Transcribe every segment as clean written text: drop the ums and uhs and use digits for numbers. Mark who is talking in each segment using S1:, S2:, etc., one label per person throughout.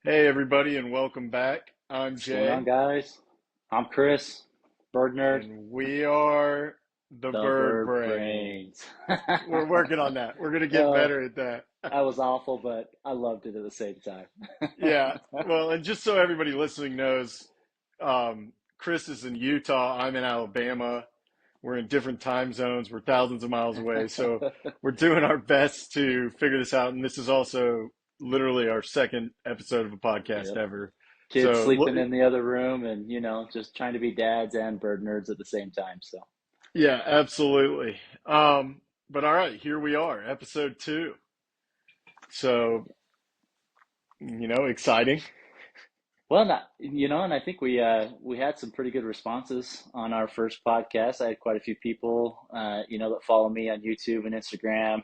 S1: Hey, everybody, and welcome back. I'm
S2: What's going on,
S1: Jay,
S2: guys? I'm Chris, bird nerd,
S1: and we are the
S2: the
S1: Bird
S2: bird
S1: Brain.
S2: brains.
S1: We're working on that. We're going to get
S2: Oh,
S1: better at that.
S2: that was awful, but I loved it at the same time.
S1: Yeah, well, and just so everybody listening knows, Chris is in Utah. I'm in Alabama. We're in different time zones. We're thousands of miles away. So we're doing our best to figure this out. And this is also literally our second episode of a podcast
S2: Yep.
S1: ever.
S2: Kids
S1: So
S2: sleeping in the other room and, just trying to be dads and bird nerds at the same time. So,
S1: yeah, absolutely. But all right, here we are, episode two. So, exciting.
S2: well, and I think we had some pretty good responses on our first podcast. I had quite a few people, that follow me on YouTube and Instagram,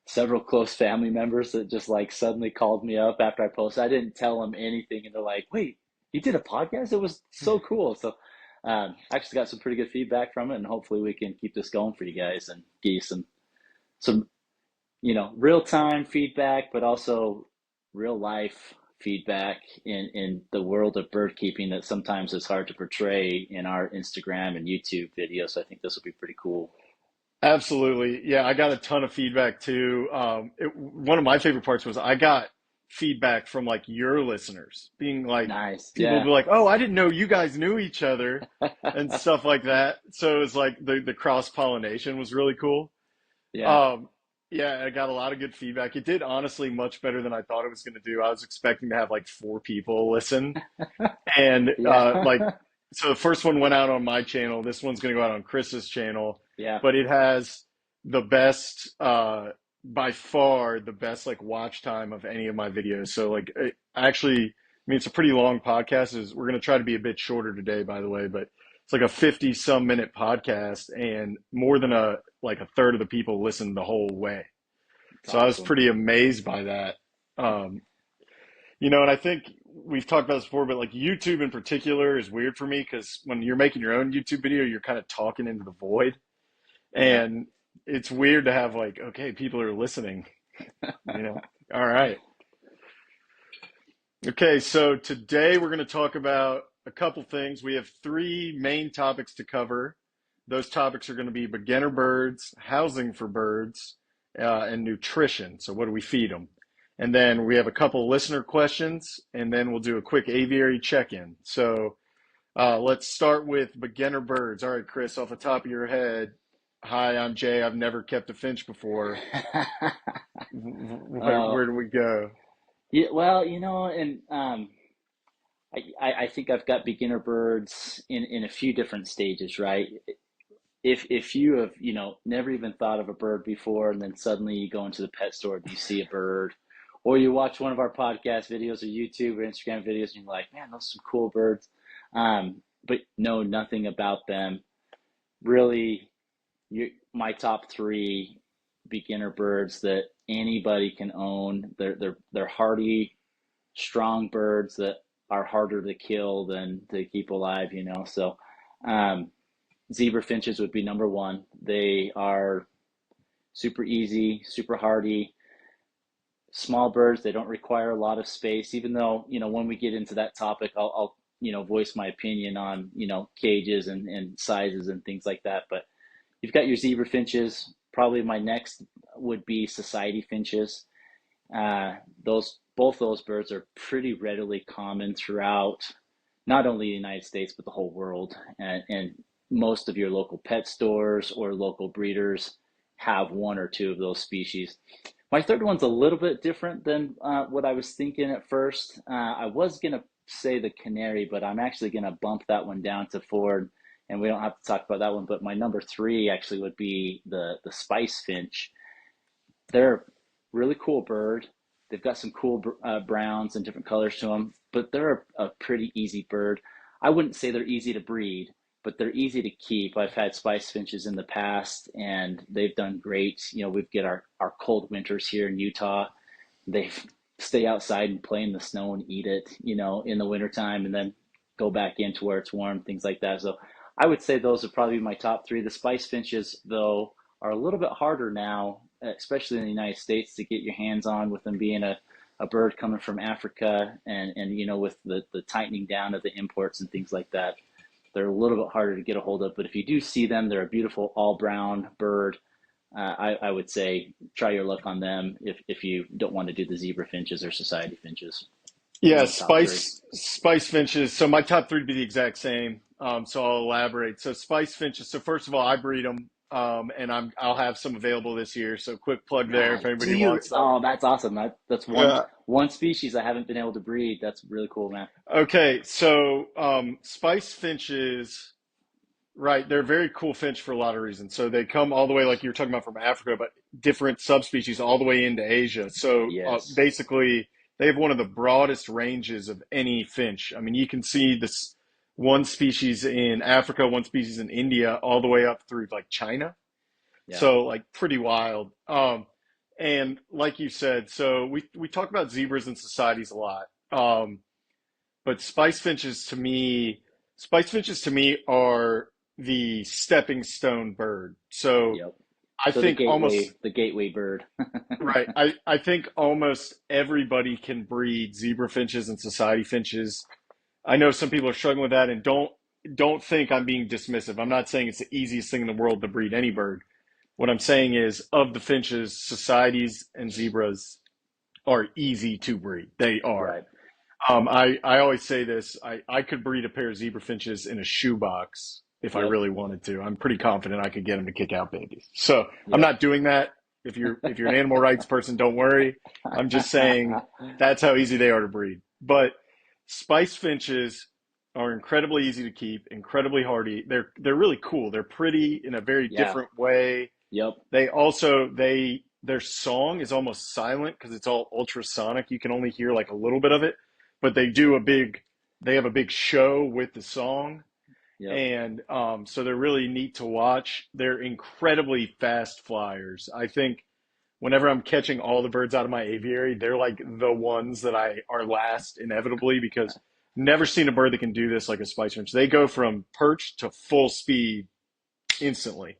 S2: several close family members that just like suddenly called me up after I posted. I didn't tell them anything, and they're like, "Wait, you did a podcast? It was so cool!" So, I actually got some pretty good feedback from it, and hopefully we can keep this going for you guys and give you some real time feedback, but also real life feedback in the world of bird keeping that sometimes is hard to portray in our Instagram and YouTube videos. So I think this will be pretty cool.
S1: Absolutely. Yeah, I got a ton of feedback too. One of my favorite parts was I got feedback from like your listeners being like,
S2: Nice,
S1: people would
S2: yeah,
S1: be like, "Oh, I didn't know you guys knew each other," and stuff like that. So it was like the cross pollination was really cool.
S2: yeah,
S1: Um, yeah, I got a lot of good feedback. It did honestly much better than I thought it was going to do. I was expecting to have like four people listen, and like,
S2: yeah.
S1: so the first one went out on my channel. This one's going to go out on Chris's channel,
S2: Yeah,
S1: but it has the best, by far, the best like watch time of any of my videos. So like, actually, I mean, it's a pretty long podcast. We're going to try to be a bit shorter today, by the way, but it's like a 50 some minute podcast, and more than a third of the people listened the whole way.
S2: it's
S1: So I was
S2: awesome.
S1: pretty amazed by that. Um, and I think we've talked about this before, but like YouTube in particular is weird for me because when you're making your own YouTube video, you're kind of talking into the void.
S2: Yeah.
S1: And it's weird to have like, okay, people are listening, you know. All right. Okay, so today we're going to talk about a couple things. We have three main topics to cover. Those topics are going to be beginner birds, housing for birds, and nutrition. So, what do we feed them? And then we have a couple listener questions, and then we'll do a quick aviary check-in. So, let's start with beginner birds. All right, Chris, off the top of your head. Hi, I'm Jay. I've never kept a finch before. Where
S2: Oh,
S1: do we go?
S2: yeah. Well, and I think I've got beginner birds in a few different stages, right? If you have, never even thought of a bird before, and then suddenly you go into the pet store and you see a bird, or you watch one of our podcast videos or YouTube or Instagram videos, and you're like, man, those are some cool birds, but know nothing about them. Really, my top three beginner birds that anybody can own. They're hardy, strong birds that are harder to kill than to keep alive. So um, zebra finches would be number one. They are super easy, super hardy, small birds. They don't require a lot of space. Even though when we get into that topic, I'll voice my opinion on cages and sizes and things like that. But you've got your zebra finches. Probably my next would be society finches. Those both those birds are pretty readily common throughout not only the United States but the whole world, and most of your local pet stores or local breeders have one or two of those species. My third one's a little bit different than what I was thinking at first. I was gonna say the canary, but I'm actually gonna bump that one down to Ford, and we don't have to talk about that one. But my number three actually would be the spice finch. They're a really cool bird. They've got some cool browns and different colors to them, but they're a pretty easy bird. I wouldn't say they're easy to breed, but they're easy to keep. I've had spice finches in the past, and they've done great. We've got our cold winters here in Utah. They stay outside and play in the snow and eat it, in the wintertime, and then go back into where it's warm, things like that. So I would say those are probably my top three. The spice finches, though, are a little bit harder now, especially in the United States, to get your hands on with them being a a bird coming from Africa, and with the tightening down of the imports and things like that, they're a little bit harder to get a hold of. But if you do see them, they're a beautiful all brown bird. I would say try your luck on them if you don't want to do the zebra finches or society finches. Those
S1: Yeah,
S2: are the top three.
S1: spice finches. So my top three would be the exact same. So I'll elaborate. So spice finches. So first of all, I breed them, and I'll have some available this year. So quick plug there if
S2: Do
S1: anybody
S2: you?
S1: wants some.
S2: Oh, that's awesome. That's
S1: Yeah.
S2: one species I haven't been able to breed. That's really cool, man.
S1: Okay. So spice finches. Right, they're a very cool finch for a lot of reasons. So they come all the way, like you were talking about, from Africa, but different subspecies all the way into Asia. So
S2: Yes.
S1: basically, they have one of the broadest ranges of any finch. I mean, you can see this one species in Africa, one species in India, all the way up through like China.
S2: Yeah.
S1: So like pretty wild. And like you said, so we talk about zebras and societies a lot. But spice finches to me are the stepping stone bird. So
S2: Yep.
S1: I
S2: So
S1: think almost
S2: the gateway bird.
S1: right. I think almost everybody can breed zebra finches and society finches. I know some people are struggling with that, and don't think I'm being dismissive. I'm not saying it's the easiest thing in the world to breed any bird. What I'm saying is, of the finches, societies and zebras are easy to breed. They are.
S2: Right.
S1: I always say this. I could breed a pair of zebra finches in a shoebox if I
S2: Yep.
S1: really wanted to. I'm pretty confident I could get them to kick out babies. So I'm
S2: Yep.
S1: not doing that. If you're an animal rights person, don't worry. I'm just saying that's how easy they are to breed. But spice finches are incredibly easy to keep, incredibly hardy. They're really cool. They're pretty in a very
S2: Yeah.
S1: different way.
S2: Yep.
S1: They their song is almost silent because it's all ultrasonic. You can only hear like a little bit of it, but they have a big show with the song,
S2: Yep.
S1: and so they're really neat to watch. They're incredibly fast flyers. I think whenever I'm catching all the birds out of my aviary, they're like the ones that I are last inevitably because never seen a bird that can do this like a spice finch. They go from perch to full speed instantly.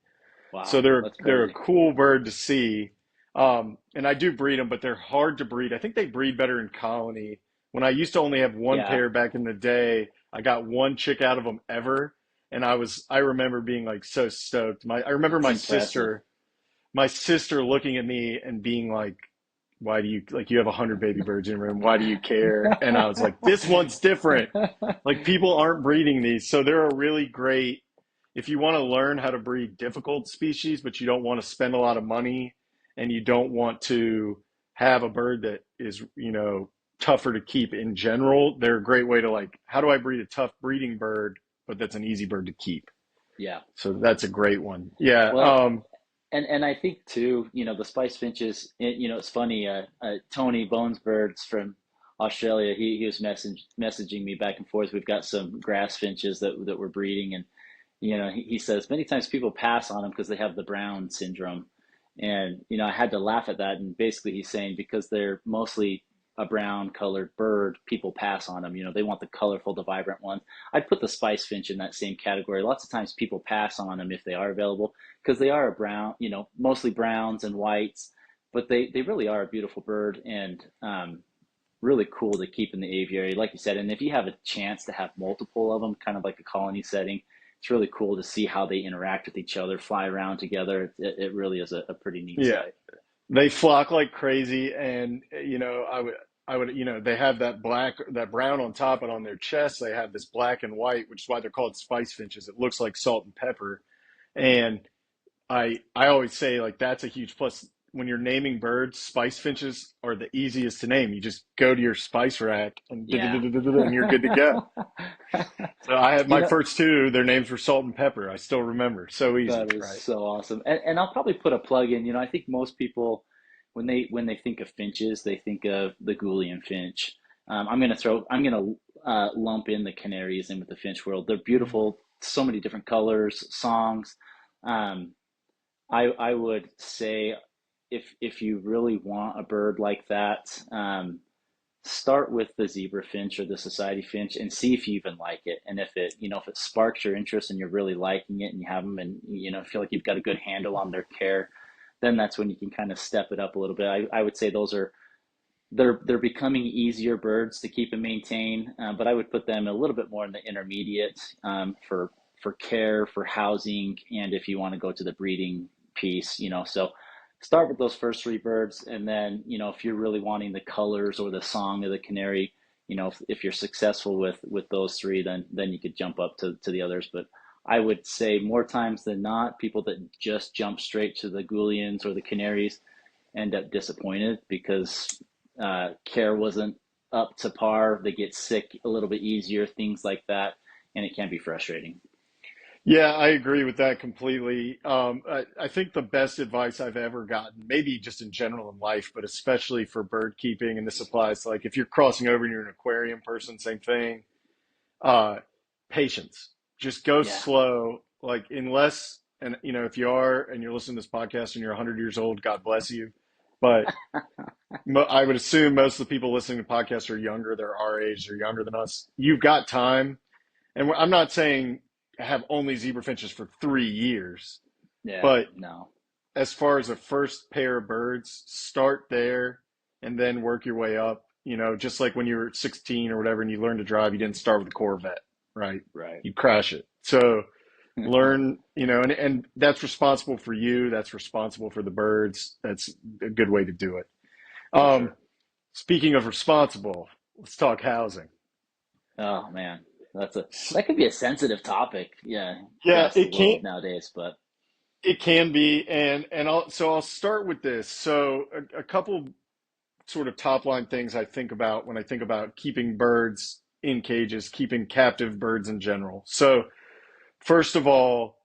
S1: So
S2: Wow.
S1: they're
S2: That's
S1: they're a
S2: crazy.
S1: cool bird to see. And I do breed them, but they're hard to breed. I think they breed better in colony. When I used to only have one
S2: Yeah.
S1: pair back in the day, I got one chick out of them ever, and I remember being like so stoked. I remember
S2: That's impressive.
S1: my sister looking at me and being like, "Why do you like you have 100 baby birds in your room? Why do you care?" And I was like, "This one's different. Like people aren't breeding these, so they're a really great if you want to learn how to breed difficult species, but you don't want to spend a lot of money and you don't want to have a bird that is, tougher to keep in general, they're a great way to like, how do I breed a tough breeding bird, but that's an easy bird to keep?
S2: Yeah.
S1: So that's a great one. Yeah.
S2: Well, and I think too, the spice finches. It's funny. Tony Bonesbirds from Australia. He was messaging me back and forth. We've got some grass finches that we're breeding, and he says many times people pass on them because they have the Brown syndrome, and I had to laugh at that. And basically, he's saying because they're mostly a brown colored bird, people pass on them. They want the colorful, the vibrant ones. I'd put the spice finch in that same category. Lots of times people pass on them if they are available because they are a brown, mostly browns and whites, but they really are a beautiful bird and really cool to keep in the aviary, like you said. And if you have a chance to have multiple of them, kind of like a colony setting, it's really cool to see how they interact with each other, fly around together. It really is a pretty neat
S1: yeah,
S2: sight.
S1: they flock like crazy. And, they have that brown on top, and on their chest, they have this black and white, which is why they're called spice finches. It looks like salt and pepper. And I always say like that's a huge plus when you're naming birds. Spice finches are the easiest to name. You just go to your spice rack and
S2: Yeah.
S1: and you're good to go. So I had
S2: You
S1: my
S2: know,
S1: first two. Their names were Salt and Pepper. I still remember. So easy,
S2: that is
S1: right?
S2: so awesome. And I'll probably put a plug in. I think most people when they think of finches, they think of the Gouldian finch. I'm gonna lump in the canaries in with the finch world. They're beautiful, so many different colors, songs. Um, I would say if you really want a bird like that, start with the zebra finch or the society finch and see if you even like it. And if it sparks your interest and you're really liking it and you have them and feel like you've got a good handle on their care, then that's when you can kind of step it up a little bit. I would say those are they're becoming easier birds to keep and maintain, but I would put them a little bit more in the intermediate for care, for housing, and if you want to go to the breeding piece, so start with those first three birds, and then if you're really wanting the colors or the song of the canary, if you're successful with those three, then you could jump up to the others. But I would say more times than not, people that just jump straight to the Goulians or the canaries end up disappointed because care wasn't up to par. They get sick a little bit easier, things like that, and it can be frustrating.
S1: Yeah, I agree with that completely. I think the best advice I've ever gotten, maybe just in general in life, but especially for bird keeping, and this applies to like if you're crossing over and you're an aquarium person, same thing. Uh, Patience. Just go
S2: Yeah,
S1: slow. Like unless, and if you are and you're listening to this podcast and you're 100 years old, God bless you. But I would assume most of the people listening to podcasts are younger. They're our age. They're younger than us. You've got time. And I'm not saying have only zebra finches for 3 years,
S2: yeah,
S1: but
S2: no,
S1: as far as a first pair of birds, start there and then work your way up. Just like when you were 16 or whatever and you learned to drive, you didn't start with a Corvette, right?
S2: right.
S1: You'd crash it. So learn, and that's responsible for you. That's responsible for the birds. That's a good way to do it.
S2: For
S1: Um,
S2: sure.
S1: Speaking of responsible, let's talk housing.
S2: Oh man, that could be a sensitive topic, yeah,
S1: Yeah,
S2: across the world nowadays. But
S1: it can be, and I'll start with this. So a couple sort of top line things I think about when I think about keeping birds in cages, keeping captive birds in general. So first of all,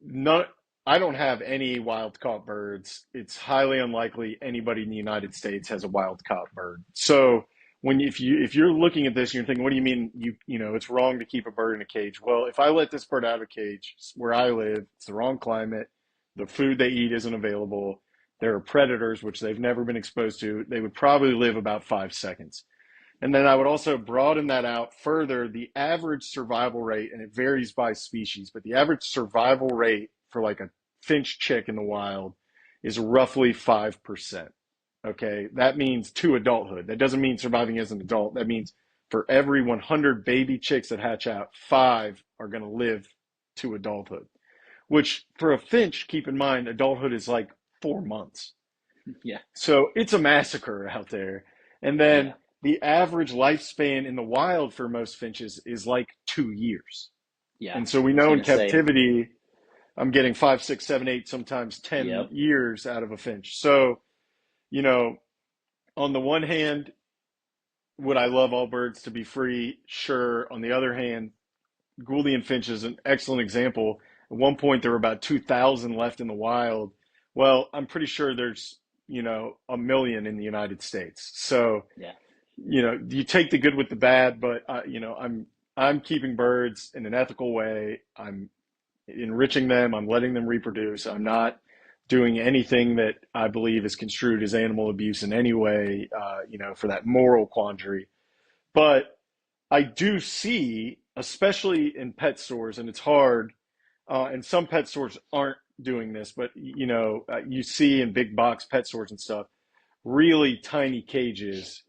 S1: none, I don't have any wild caught birds. It's highly unlikely anybody in the United States has a wild caught bird. So if you're looking at this and you're thinking, what do you mean it's wrong to keep a bird in a cage? Well, if I let this bird out of a cage where I live, it's the wrong climate, the food they eat isn't available, there are predators which they've never been exposed to, they would probably live about 5 seconds. And then I would also broaden that out further. The average survival rate, and it varies by species, but the average survival rate for like a finch chick in the wild is roughly 5%. Okay. That means to adulthood. That doesn't mean surviving as an adult. That means for every 100 baby chicks that hatch out, five are going to live to adulthood, which for a finch, keep in mind, adulthood is like 4 months.
S2: yeah,
S1: So it's a massacre out there. And then
S2: yeah,
S1: the average lifespan in the wild for most finches is like 2 years.
S2: yeah.
S1: And so we
S2: I was
S1: know in
S2: gonna say,
S1: captivity, I'm getting 5, 6, 7, 8, sometimes 10
S2: yep,
S1: years out of a finch. So, you know, on the one hand, would I love all birds to be free? Sure. On the other hand, Gouldian finch is an excellent example. At one point, there were about 2,000 left in the wild. Well, I'm pretty sure there's, a million in the United States. So,
S2: yeah,
S1: you take the good with the bad, but I'm keeping birds in an ethical way. I'm enriching them. I'm letting them reproduce. I'm not doing anything that I believe is construed as animal abuse in any way. For that moral quandary. But I do see, especially in pet stores, and it's hard. And some pet stores aren't doing this, but you see in big box pet stores and stuff, really tiny cages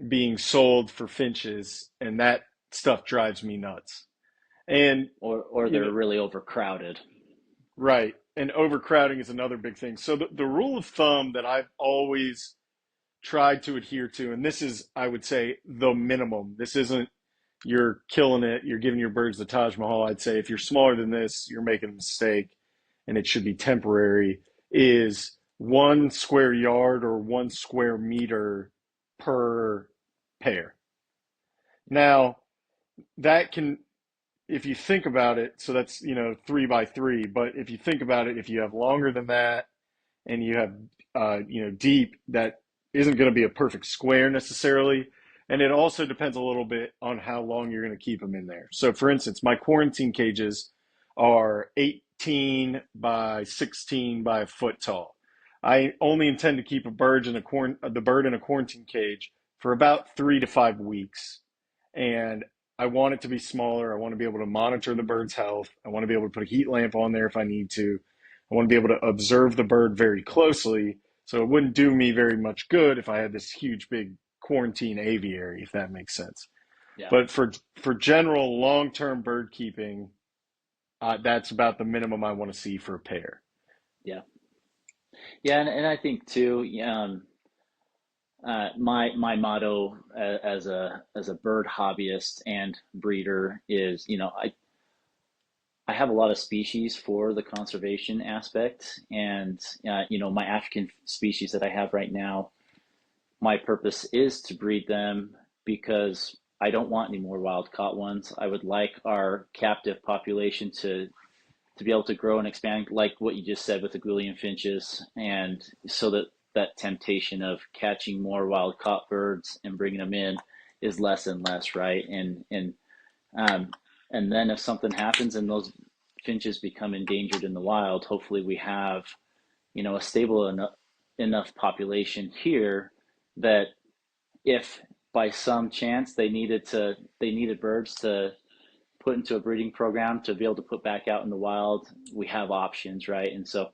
S1: being sold for finches, and that stuff drives me nuts. And
S2: or
S1: you
S2: they're
S1: know,
S2: really overcrowded.
S1: right. And overcrowding is another big thing. So the rule of thumb that I've always tried to adhere to, and this is, I would say, the minimum. This isn't you're killing it, you're giving your birds the Taj Mahal. I'd say if you're smaller than this, you're making a mistake and it should be temporary, is 1 square yard or 1 square meter per pair. Now, that can, if you think about it, so that's, 3 by 3. But if you think about it, if you have longer than that and you have, deep, that isn't going to be a perfect square necessarily. And it also depends a little bit on how long you're going to keep them in there. So, for instance, my quarantine cages are 18 by 16 by a foot tall. I only intend to keep the bird in a quarantine cage for about 3 to 5 weeks, and I want it to be smaller. I want to be able to monitor the bird's health. I want to be able to put a heat lamp on there if I need to. I want to be able to observe the bird very closely So it wouldn't do me very much good if I had this huge, big quarantine aviary, if that makes sense.
S2: Yeah,
S1: But for general long-term bird keeping, that's about the minimum I want to see for a pair.
S2: yeah, yeah, and I think too, my motto as a bird hobbyist and breeder is, I have a lot of species for the conservation aspect, and my African species that I have right now, my purpose is to breed them because I don't want any more wild caught ones. I would like our captive population to be able to grow and expand, like what you just said with the Gwilliam finches, and so that that temptation of catching more wild caught birds and bringing them in is less and less, right? Um, and then if something happens and those finches become endangered in the wild, hopefully we have a stable enough population here that if by some chance they needed birds to put into a breeding program to be able to put back out in the wild, we have options, right? And so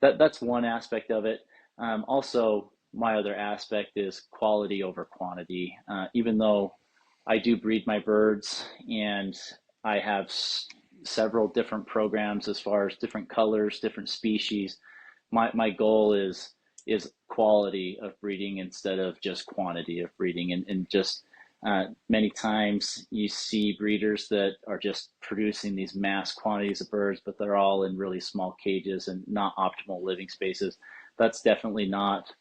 S2: that's one aspect of it. Also, my other aspect is quality over quantity. Even though I do breed my birds and I have several different programs as far as different colors, different species, my goal is quality of breeding instead of just quantity of breeding, and just many times you see breeders that are just producing these mass quantities of birds, but they're all in really small cages and not optimal living spaces. That's definitely not,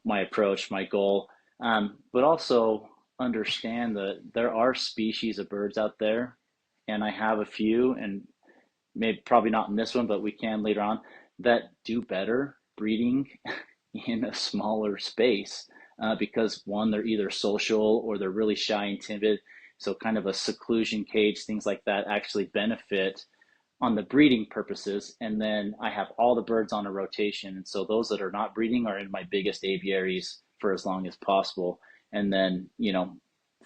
S2: my approach, my goal. But also understand that there are species of birds out there, and I have a few, and maybe probably not in this one, but we can later on, that do better breeding in a smaller space, because one, they're either social or they're really shy and timid. So kind of a seclusion cage, things like that actually benefit on the breeding purposes. And then I have all the birds on a rotation. And so those that are not breeding are in my biggest aviaries for as long as possible. And then,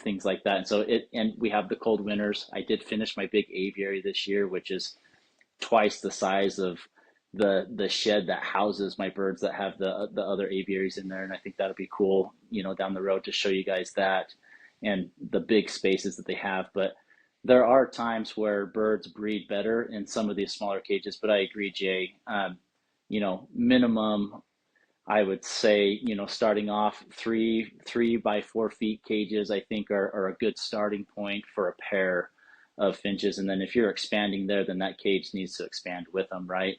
S2: things like that. And we have the cold winters. I did finish my big aviary this year, which is twice the size of the shed that houses my birds that have the other aviaries in there. And I think that'll be cool, down the road to show you guys that and the big spaces that they have. But there are times where birds breed better in some of these smaller cages. But I agree, Jay. Minimum, I would say, starting off 3 by 4 feet cages, I think are a good starting point for a pair of finches. And then if you're expanding there, then that cage needs to expand with them, right?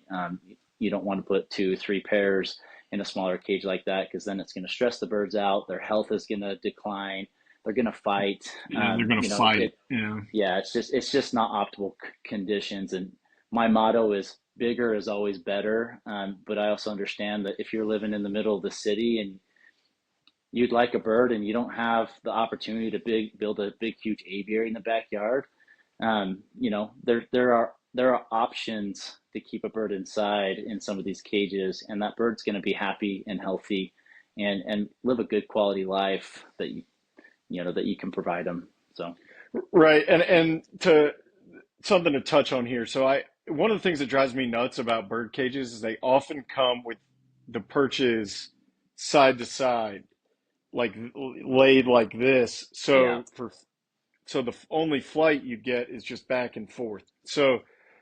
S2: You don't want to put 2, 3 pairs in a smaller cage like that, because then it's going to stress the birds out. Their health is going to decline. They're going to fight.
S1: Yeah, they're gonna fight.
S2: It
S1: Yeah.
S2: Yeah, it's just not optimal conditions. And my motto is bigger is always better. But I also understand that if you're living in the middle of the city and you'd like a bird and you don't have the opportunity to build a big huge aviary in the backyard, there are options to keep a bird inside in some of these cages, and that bird's going to be happy and healthy, and live a good quality life that you can provide them. So
S1: Right. And to something to touch on here. So I one of the things that drives me nuts about bird cages is they often come with the perches side to side, like laid like this.
S2: yeah,
S1: So the only flight you get is just back and forth. So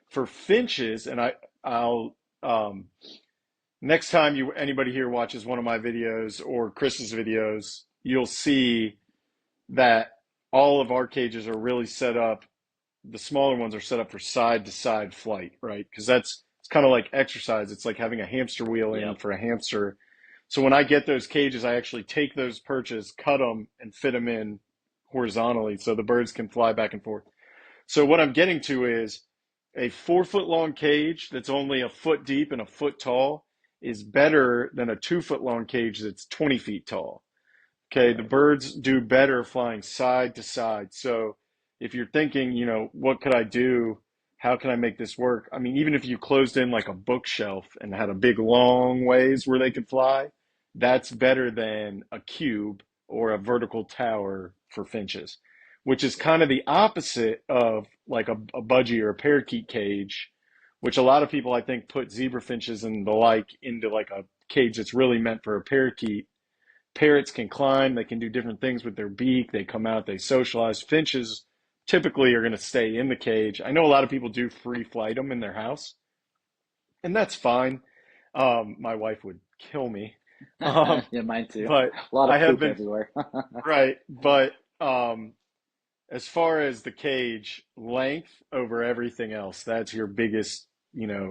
S1: for finches, and I'll next time anybody here watches one of my videos or Chris's videos, you'll see that all of our cages are really set up. The smaller ones are set up for side to side flight, right? Because it's kind of like exercise. It's like having a hamster wheel in
S2: yep,
S1: for a hamster. So when I get those cages, I actually take those perches, cut them, and fit them in horizontally so the birds can fly back and forth. So what I'm getting to is a 4 foot long cage that's only a foot deep and a foot tall is better than a 2 foot long cage that's 20 feet tall. Okay, the
S2: right,
S1: birds do better flying side to side. So if you're thinking, what could I do? How can I make this work? I mean, even if you closed in like a bookshelf and had a big long ways where they could fly, that's better than a cube or a vertical tower for finches, which is
S2: yeah,
S1: kind of the opposite of like a budgie or a parakeet cage, which a lot of people I think put zebra finches and the like into like a cage that's really meant for a parakeet. Parrots can climb, they can do different things with their beak, they come out, they socialize. Finches typically are going to stay in the cage. I know a lot of people do free flight them in their house, and that's fine. My wife would kill me. Um,
S2: Yeah, mine too.
S1: but
S2: A lot
S1: I
S2: of
S1: have
S2: poop
S1: been,
S2: everywhere.
S1: right, but as far as the cage length over everything else, that's your biggest,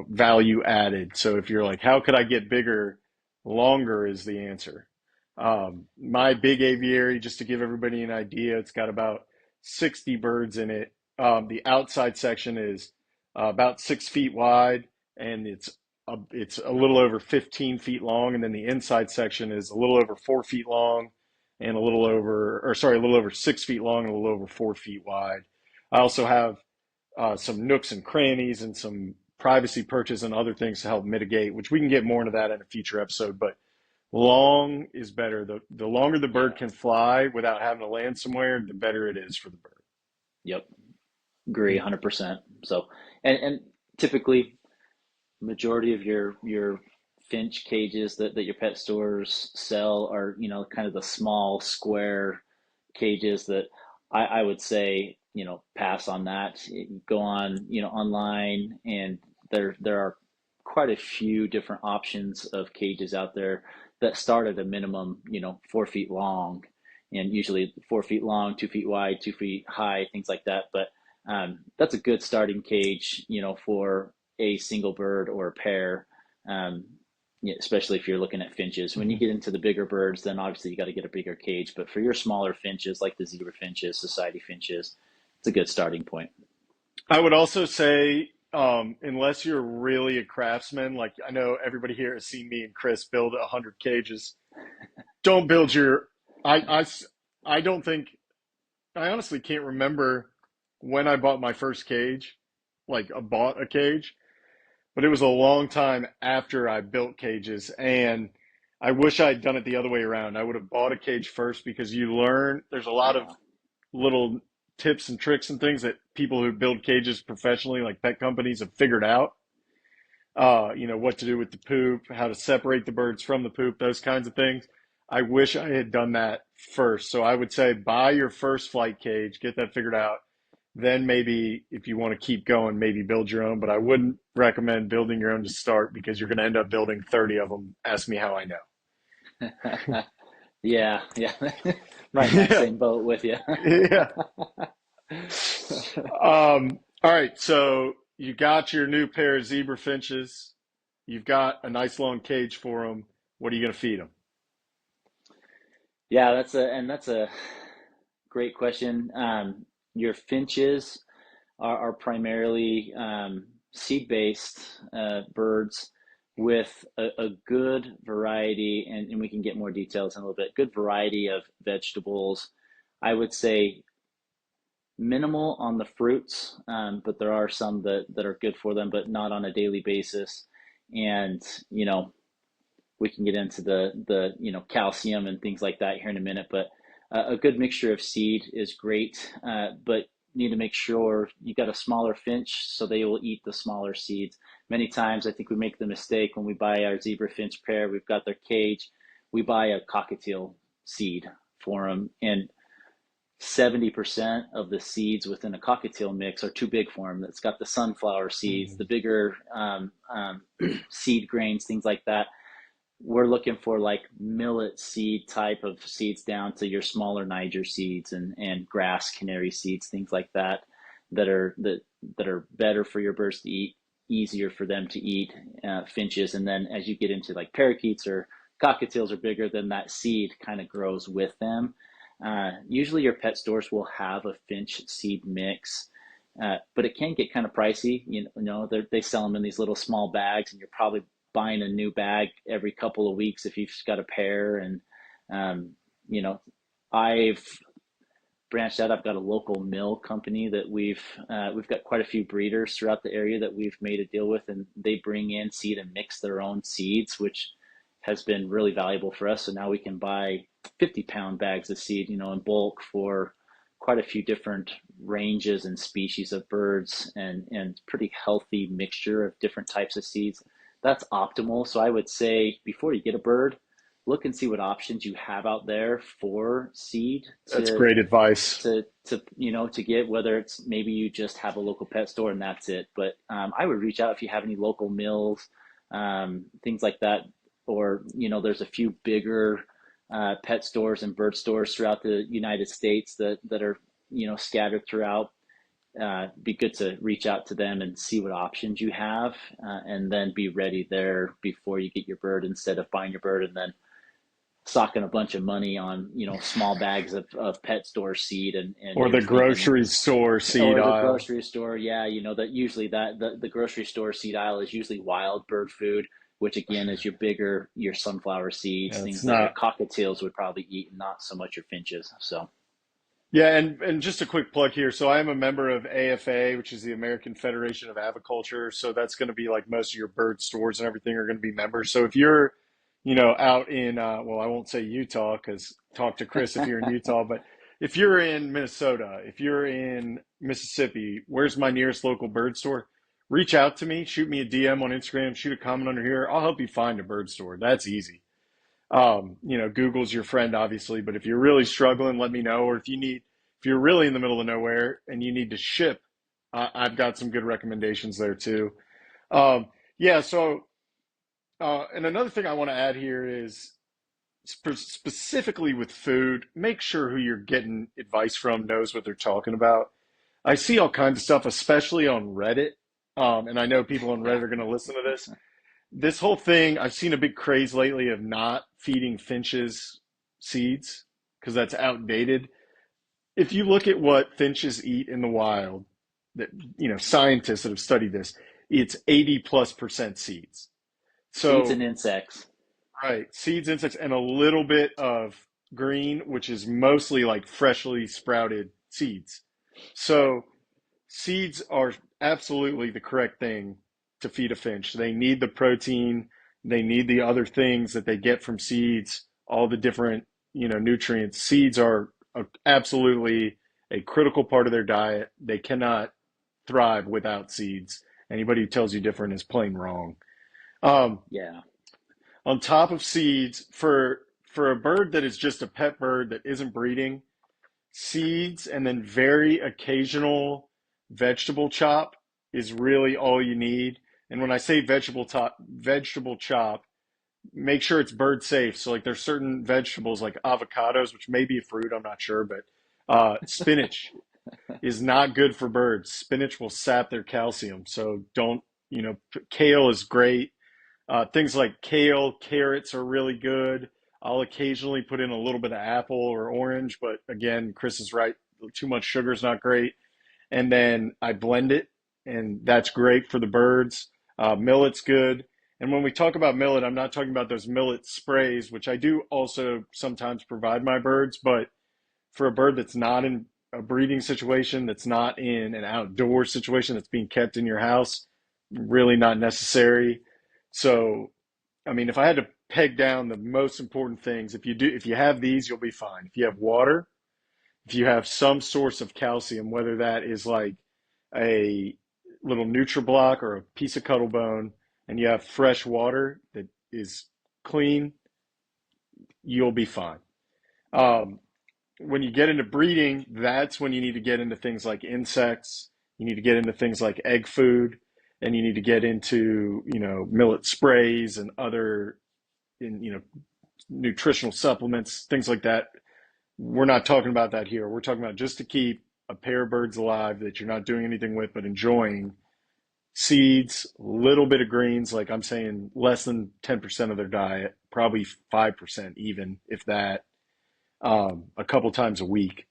S1: value added. So if you're like, how could I get bigger? Longer is the answer. My big aviary, just to give everybody an idea, it's got about 60 birds in it. The outside section is about 6 feet wide, and it's a little over 15 feet long, and then the inside section is a little over 4 feet long and a little over 6 feet long and a little over 4 feet wide. I also have some nooks and crannies and some privacy perches and other things to help mitigate, which we can get more into that in a future episode. But long is better. The longer the bird
S2: Yeah.
S1: can fly without having to land somewhere, the better it is for the bird.
S2: Yep. Agree 100%. So, and typically majority of your finch cages that your pet stores sell are, kind of the small square cages that I would say, pass on that. Go on, online, and there are quite a few different options of cages out there that start at a minimum, 4 feet long, and usually 4 feet long, 2 feet wide, 2 feet high, things like that. But that's a good starting cage, for a single bird or a pair. Um, yeah, especially if you're looking at finches. When you
S1: Mhm.
S2: get into the bigger birds, then obviously you got to get a bigger cage. But for your smaller finches, like the zebra finches, society finches, it's a good starting point.
S1: I would also say, unless you're really a craftsman, like I know everybody here has seen me and Chris build 100 cages. Don't build your. I, I don't think I honestly can't remember when I bought my first cage, like I bought a cage, but it was a long time after I built cages. And I wish I'd done it the other way around. I would have bought a cage first because you learn there's a lot of
S2: Yeah.
S1: little tips and tricks and things that people who build cages professionally, like pet companies, have figured out. What to do with the poop, how to separate the birds from the poop, those kinds of things. I wish I had done that first. So I would say buy your first flight cage, get that figured out. Then maybe if you want to keep going, maybe build your own. But I wouldn't recommend building your own to start because you're going to end up building 30 of them. Ask me how I
S2: Yeah, yeah. Right in that
S1: know.
S2: same boat with you.
S1: Yeah. All right. So you got your new pair of zebra finches. You've got a nice long cage for them. What are you going to feed them?
S2: Yeah, that's a great question. Your finches are primarily seed-based birds with a good variety, and we can get more details in a little bit. Good variety of vegetables. I would say minimal on the fruits, but there are some that are good for them, but not on a daily basis. And you know, we can get into the calcium and things like that here in a minute. But a good mixture of seed is great, but need to make sure you got a smaller finch so they will eat the smaller seeds. Many times, I think we make the mistake when we buy our zebra finch pair. We've got their cage. We buy a cockatiel seed for them, and 70% of the seeds within a cockatiel mix are too big for them. That's got the sunflower seeds, the bigger seed grains, things like that. We're looking for like millet seed type of seeds down to your smaller Niger seeds and grass canary seeds, things like that, that are better for your birds to eat, easier for them to eat, finches. And then as you get into like parakeets or cockatiels are bigger, then that seed kind of grows with them. Usually your pet stores will have a finch seed mix. But it can get kind of pricey. They sell them in these little small bags, and you're probably buying a new bag every couple of weeks if you've got a pair. And um, you know, I've branched out. I've got a local mill company that we've got quite a few breeders throughout the area that we've made a deal with, and they bring in seed and mix their own seeds, which has been really valuable for us. So now we can buy 50-pound bags of seed, in bulk for quite a few different ranges and species of birds, and pretty healthy mixture of different types of seeds. that's optimal. So I would say before you get a bird, look and see what options you have out there for seed
S1: That's great advice.
S2: to get, whether it's maybe you just have a local pet store and that's it. But I would reach out if you have any local mills, things like that, or there's a few bigger pet stores and bird stores throughout the United States that are scattered throughout. Be good to reach out to them and see what options you have, and then be ready there before you get your bird, instead of buying your bird and then socking a bunch of money on small bags of pet store seed, and
S1: Or
S2: you're
S1: the
S2: thinking,
S1: grocery store seed
S2: or the
S1: aisle.
S2: grocery store, yeah, that usually the grocery store seed aisle is usually wild bird food, which again is your sunflower seeds,
S1: Yeah, it's
S2: things that your
S1: not.
S2: cockatiels would probably eat, and not so much your finches. So
S1: Yeah, and just a quick plug here. So I am a member of AFA, which is the American Federation of Aviculture. So that's going to be like most of your bird stores and everything are going to be members. So if you're, out in, well, I won't say Utah because talk to Chris if you're in Utah, but if you're in Minnesota, if you're in Mississippi, where's my nearest local bird store? Reach out to me, shoot me a DM on Instagram, shoot a comment under here. I'll help you find a bird store. That's easy. Google's your friend, obviously, but if you're really struggling, let me know. Or if you're really in the middle of nowhere and you need to ship, I've got some good recommendations there too. Yeah. So, and another thing I want to add here is specifically with food, make sure who you're getting advice from knows what they're talking about. I see all kinds of stuff, especially on Reddit. And I know people on
S2: yeah,
S1: Reddit are going to listen to this. This whole thing, I've seen a big craze lately of not feeding finches seeds because that's outdated. If you look at what finches eat in the wild, that scientists that have studied this, it's 80+% seeds.
S2: seeds
S1: So,
S2: and insects.
S1: right, seeds, insects, and a little bit of green, which is mostly like freshly sprouted seeds.
S2: Right.
S1: So, seeds are absolutely the correct thing to feed a finch. They need the protein, they need the other things that they get from seeds, all the different, nutrients. Seeds are absolutely a critical part of their diet. They cannot thrive without seeds. Anybody who tells you different is plain wrong. Um,
S2: Yeah.
S1: on top of seeds, for a bird that is just a pet bird that isn't breeding, seeds and then very occasional vegetable chop is really all you need. And when I say vegetable chop, make sure it's bird safe. So like there's certain vegetables like avocados, which may be a fruit, I'm not sure, but spinach is not good for birds. Spinach will sap their calcium. So don't, kale is great. Things like kale, carrots are really good. I'll occasionally put in a little bit of apple or orange, but again, Chris is right. Too much sugar is not great. And then I blend it, and that's great for the birds. Millet's good. And when we talk about millet, I'm not talking about those millet sprays, which I do also sometimes provide my birds, but for a bird that's not in a breeding situation, that's not in an outdoor situation, that's being kept in your house, really not necessary. So, I mean, if I had to peg down the most important things, if you have these, you'll be fine. If you have water, if you have some source of calcium, whether that is like a little NutriBlock or a piece of Cuttlebone, and you have fresh water that is clean, you'll be fine. Um, when you get into breeding, that's when you need to get into things like insects. You need to get into things like egg food, and you need to get into millet sprays and other nutritional supplements, things like that. We're not talking about that here. We're talking about just to keep a pair of birds alive that you're not doing anything with, but enjoying seeds, a little bit of greens, like I'm saying, less than 10% of their diet, probably 5%, even if that, a couple times a week,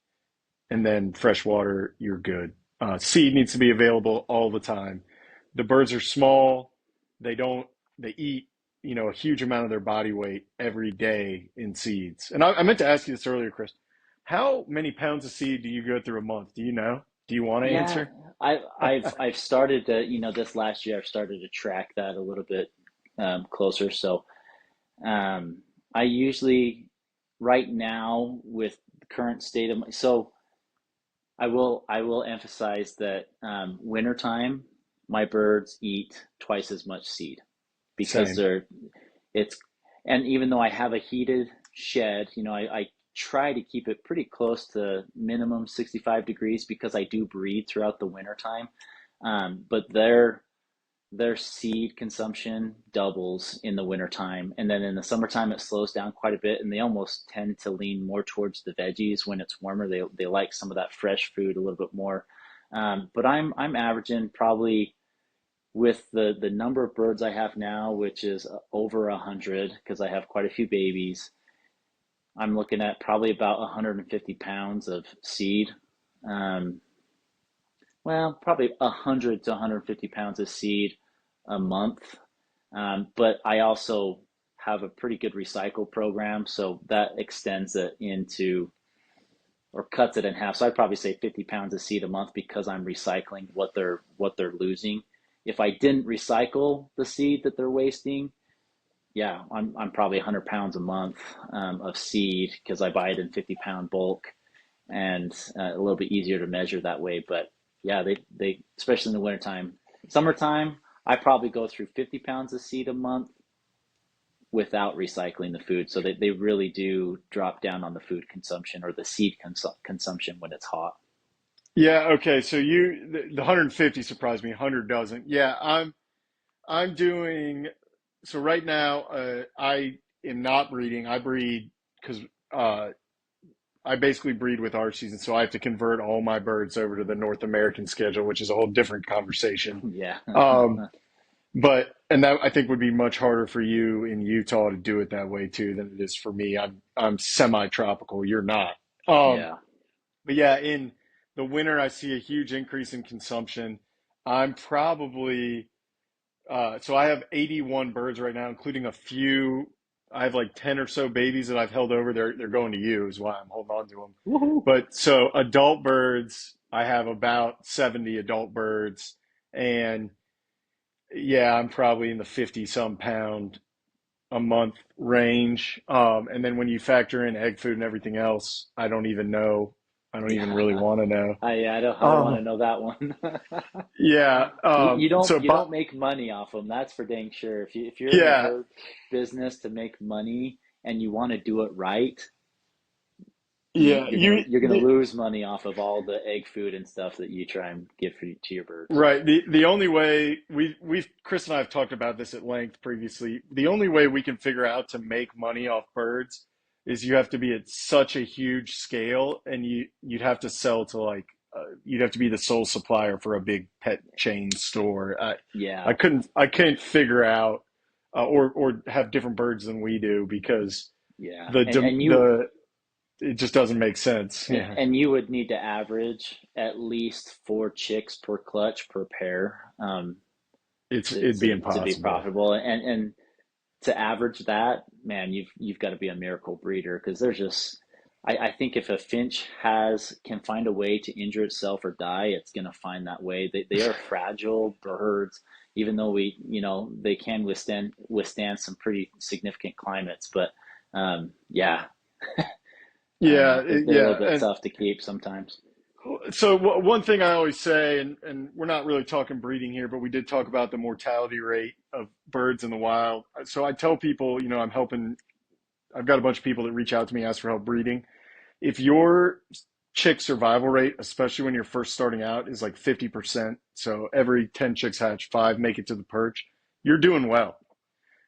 S1: and then fresh water, you're good. Seed needs to be available all the time. The birds are small. They don't, they eat, a huge amount of their body weight every day in seeds. And I meant to ask you this earlier, Chris. How many pounds of seed do you go through a month? Do you know? Do you want to
S2: Yeah,
S1: answer?
S2: I've started to, this last year I've started to track that a little bit closer. So um, I usually, right now, with the current state of so I will emphasize that wintertime my birds eat twice as much seed, because
S1: Same.
S2: it's, and even though I have a heated shed, I try to keep it pretty close to minimum 65 degrees because I do breed throughout the winter time. But their seed consumption doubles in the wintertime. And then in the summertime, it slows down quite a bit. And they almost tend to lean more towards the veggies when it's warmer. They like some of that fresh food a little bit more. But I'm averaging probably with the number of birds I have now, which is over 100, because I have quite a few babies. I'm looking at probably about 150 pounds of seed. Um, well, probably 100 to 150 pounds of seed a month. But I also have a pretty good recycle program, so that extends it into or cuts it in half. So I'd probably say 50 pounds of seed a month because I'm recycling what they're losing. If I didn't recycle the seed that they're wasting, yeah, I'm probably 100 pounds a month of seed because I buy it in 50-pound bulk, and a little bit easier to measure that way. But yeah, they especially in the wintertime. Summertime, I probably go through 50 pounds of seed a month without recycling the food. So they really do drop down on the food consumption or the seed consumption when it's hot.
S1: Yeah, okay. So the 150 surprised me, 100 doesn't. Yeah, I'm doing so right now, I am not breeding. I breed because uh I basically breed with our season, so I have to convert all my birds over to the North American schedule, which is a whole different conversation.
S2: Yeah.
S1: Um, but and that I think would be much harder for you in Utah to do it that way too than it is for me. I'm semi-tropical. You're not. Um,
S2: Yeah.
S1: but yeah, in the winter I see a huge increase in consumption. I'm probably so I have 81 birds right now, including a few. I have like 10 or so babies that I've held over. They're going to you, is why I'm holding on to them.
S2: Woohoo.
S1: But so adult birds, I have about 70 adult birds, and yeah, I'm probably in the 50 some pound a month range. And then when you factor in egg food and everything else, I don't even know. I don't even really
S2: Yeah.
S1: want to know.
S2: I don't want to
S1: Um,
S2: know that one.
S1: yeah.
S2: You don't
S1: So,
S2: you
S1: but
S2: don't make money off them. That's for dang sure. If you're in the
S1: yeah,
S2: bird business to make money and you want to do it right,
S1: yeah.
S2: you're gonna lose money off of all the egg food and stuff that you try and give to your birds.
S1: Right. The only way we've Chris and I have talked about this at length previously. The only way we can figure out to make money off birds is you have to be at such a huge scale, and you'd have to sell to like you'd have to be the sole supplier for a big pet chain store.
S2: Yeah,
S1: I couldn't figure out or have different birds than we do because
S2: yeah,
S1: the
S2: and
S1: dem-
S2: and you
S1: the it just doesn't make sense. Yeah.
S2: and you would need to average at least 4 chicks per clutch per pair, to
S1: It'd be
S2: to be
S1: impossible.
S2: profitable. And to average that, man, you've got to be a miracle breeder because there's just I think if a finch has can find a way to injure itself or die, it's gonna find that way. They are fragile birds, even though they can withstand some pretty significant climates. But yeah, I don't
S1: Yeah,
S2: know. They're a little
S1: yeah,
S2: bit
S1: and
S2: tough to keep sometimes.
S1: so one thing I always say, and we're not really talking breeding here, but we did talk about the mortality rate of birds in the wild. So I tell people, I'm helping. I've got a bunch of people that reach out to me, ask for help breeding. If your chick survival rate, especially when you're first starting out, is like 50%, so every 10 chicks hatch, five make it to the perch, you're doing well.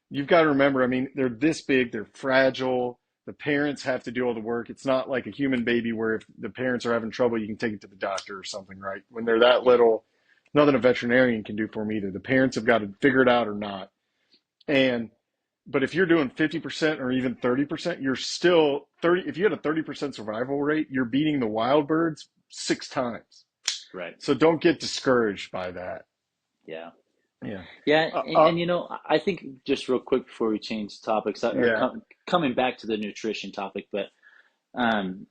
S1: You've got to remember, I mean, they're this big, they're fragile. The parents have to do all the work. It's not like a human baby where if the parents are having trouble, you can take it to the doctor or something, right? When they're that
S2: Yeah,
S1: little, nothing a veterinarian can do for them either. The parents have got to figure it out or not. And but if you're doing 50% or even 30%, you're still 30. If you had a 30% survival rate, you're beating the wild birds six times.
S2: right.
S1: So don't get discouraged by that.
S2: Yeah.
S1: Yeah.
S2: Yeah,
S1: Uh,
S2: and,
S1: uh,
S2: and I think just real quick before we change topics, or
S1: yeah.
S2: coming back to the nutrition topic, but um,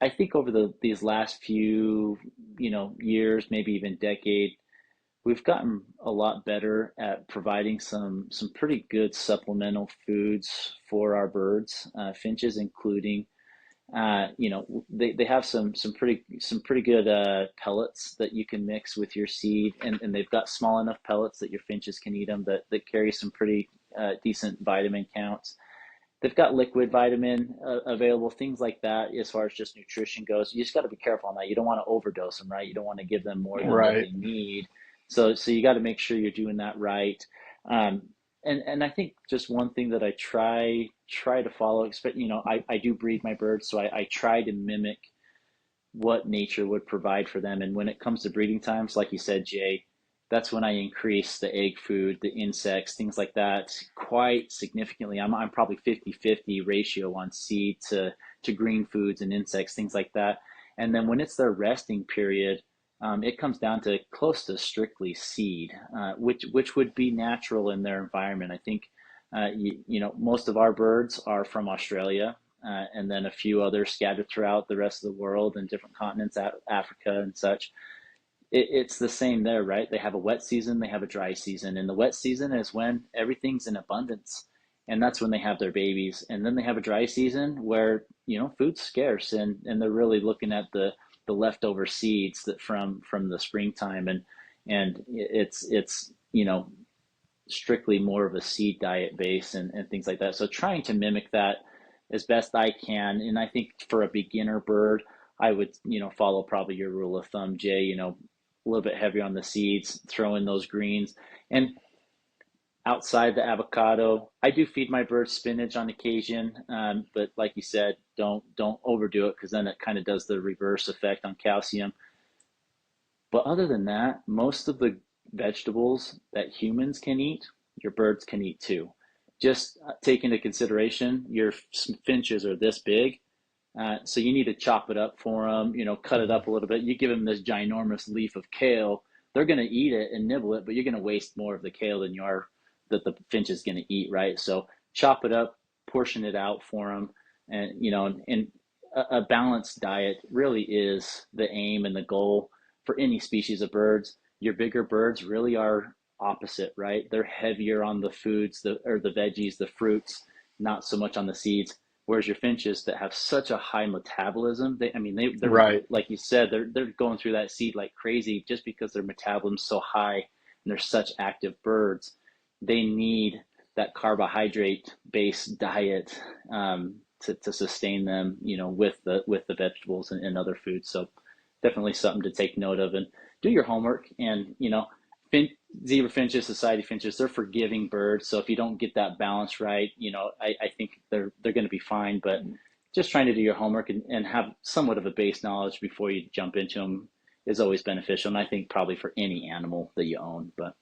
S2: I think over these last few, years, maybe even decade, we've gotten a lot better at providing some pretty good supplemental foods for our birds, finches including. they have some pretty good pellets that you can mix with your seed, and they've got small enough pellets that your finches can eat them that carry some pretty decent vitamin counts. They've got liquid vitamin available, things like that. As far as just nutrition goes, you just got to be careful on that. You don't want to overdose them, right? You don't want to give them more than what
S1: Right.
S2: they need. So you got to make sure you're doing that right. Um, and I think just one thing that I try to follow, I do breed my birds, so I try to mimic what nature would provide for them. And when it comes to breeding times, like you said, Jay, that's when I increase the egg food, the insects, things like that quite significantly. I'm probably 50-50 ratio on seed to green foods and insects, things like that. And then when it's their resting period, it comes down to close to strictly seed, which would be natural in their environment. I think, most of our birds are from Australia, and then a few others scattered throughout the rest of the world and different continents, Africa and such. It's the same there, right? They have a wet season, they have a dry season, and the wet season is when everything's in abundance, and that's when they have their babies. And then they have a dry season where food's scarce, and they're really looking at the leftover seeds that from the springtime, and it's strictly more of a seed diet base and things like that. So trying to mimic that as best I can. And I think for a beginner bird, I would, follow probably your rule of thumb, Jay, a little bit heavier on the seeds, throw in those greens. And outside the avocado, I do feed my birds spinach on occasion. But like you said, don't overdo it because then it kind of does the reverse effect on calcium. But other than that, most of the vegetables that humans can eat, your birds can eat too. Just take into consideration your finches are this big, so you need to chop it up for them, cut it up a little bit. You give them this ginormous leaf of kale, they're going to eat it and nibble it, but you're going to waste more of the kale than you are that the finch is going to eat, right? So chop it up, portion it out for them, and a balanced diet really is the aim and the goal for any species of birds. Your bigger birds really are opposite, right? They're heavier on the foods, the veggies, the fruits, not so much on the seeds. Whereas your finches that have such a high metabolism, they're
S1: Right.
S2: like you said, they're going through that seed like crazy just because their metabolism's so high and they're such active birds. They need that carbohydrate based diet, to sustain them, with the vegetables and other foods. So definitely something to take note of and do your homework. And fin- zebra finches, society finches, they're forgiving birds. So if you don't get that balance right, I think they're going to be fine. But just trying to do your homework and have somewhat of a base knowledge before you jump into them is always beneficial. And I think probably for any animal that you own. But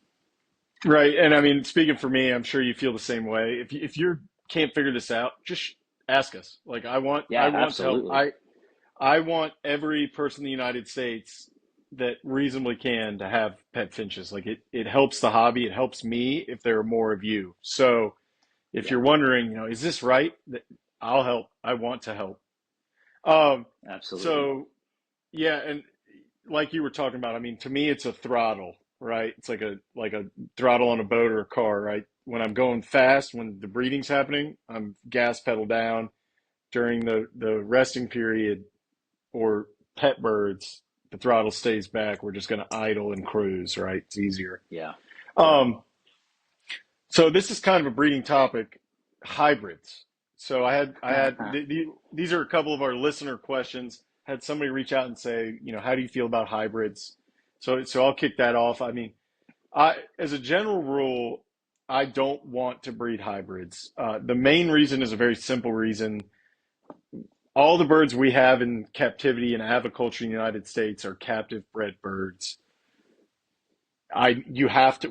S1: Right. And I mean, speaking for me, I'm sure you feel the same way. If you can't figure this out, just ask us. Like I
S2: yeah,
S1: want to help.
S2: absolutely.
S1: I want every person in the United States that reasonably can to have pet finches. Like it helps the hobby. It helps me if there are more of you. So if
S2: Yeah,
S1: you're wondering, is this right? I'll help. I want to help. Um,
S2: absolutely.
S1: so yeah, and like you were talking about, I mean, to me, it's a throttle, right? It's like a throttle on a boat or a car, right? When I'm going fast, when the breeding's happening, I'm gas pedal down. During the resting period or pet birds, the throttle stays back. We're just going to idle and cruise, right? It's easier.
S2: Yeah, yeah.
S1: Um, so this is kind of a breeding topic, hybrids. So these are a couple of our listener questions. Had somebody reach out and say, how do you feel about hybrids? So I'll kick that off. I mean, as a general rule, I don't want to breed hybrids. The main reason is a very simple reason. All the birds we have in captivity in aviculture in the United States are captive bred birds.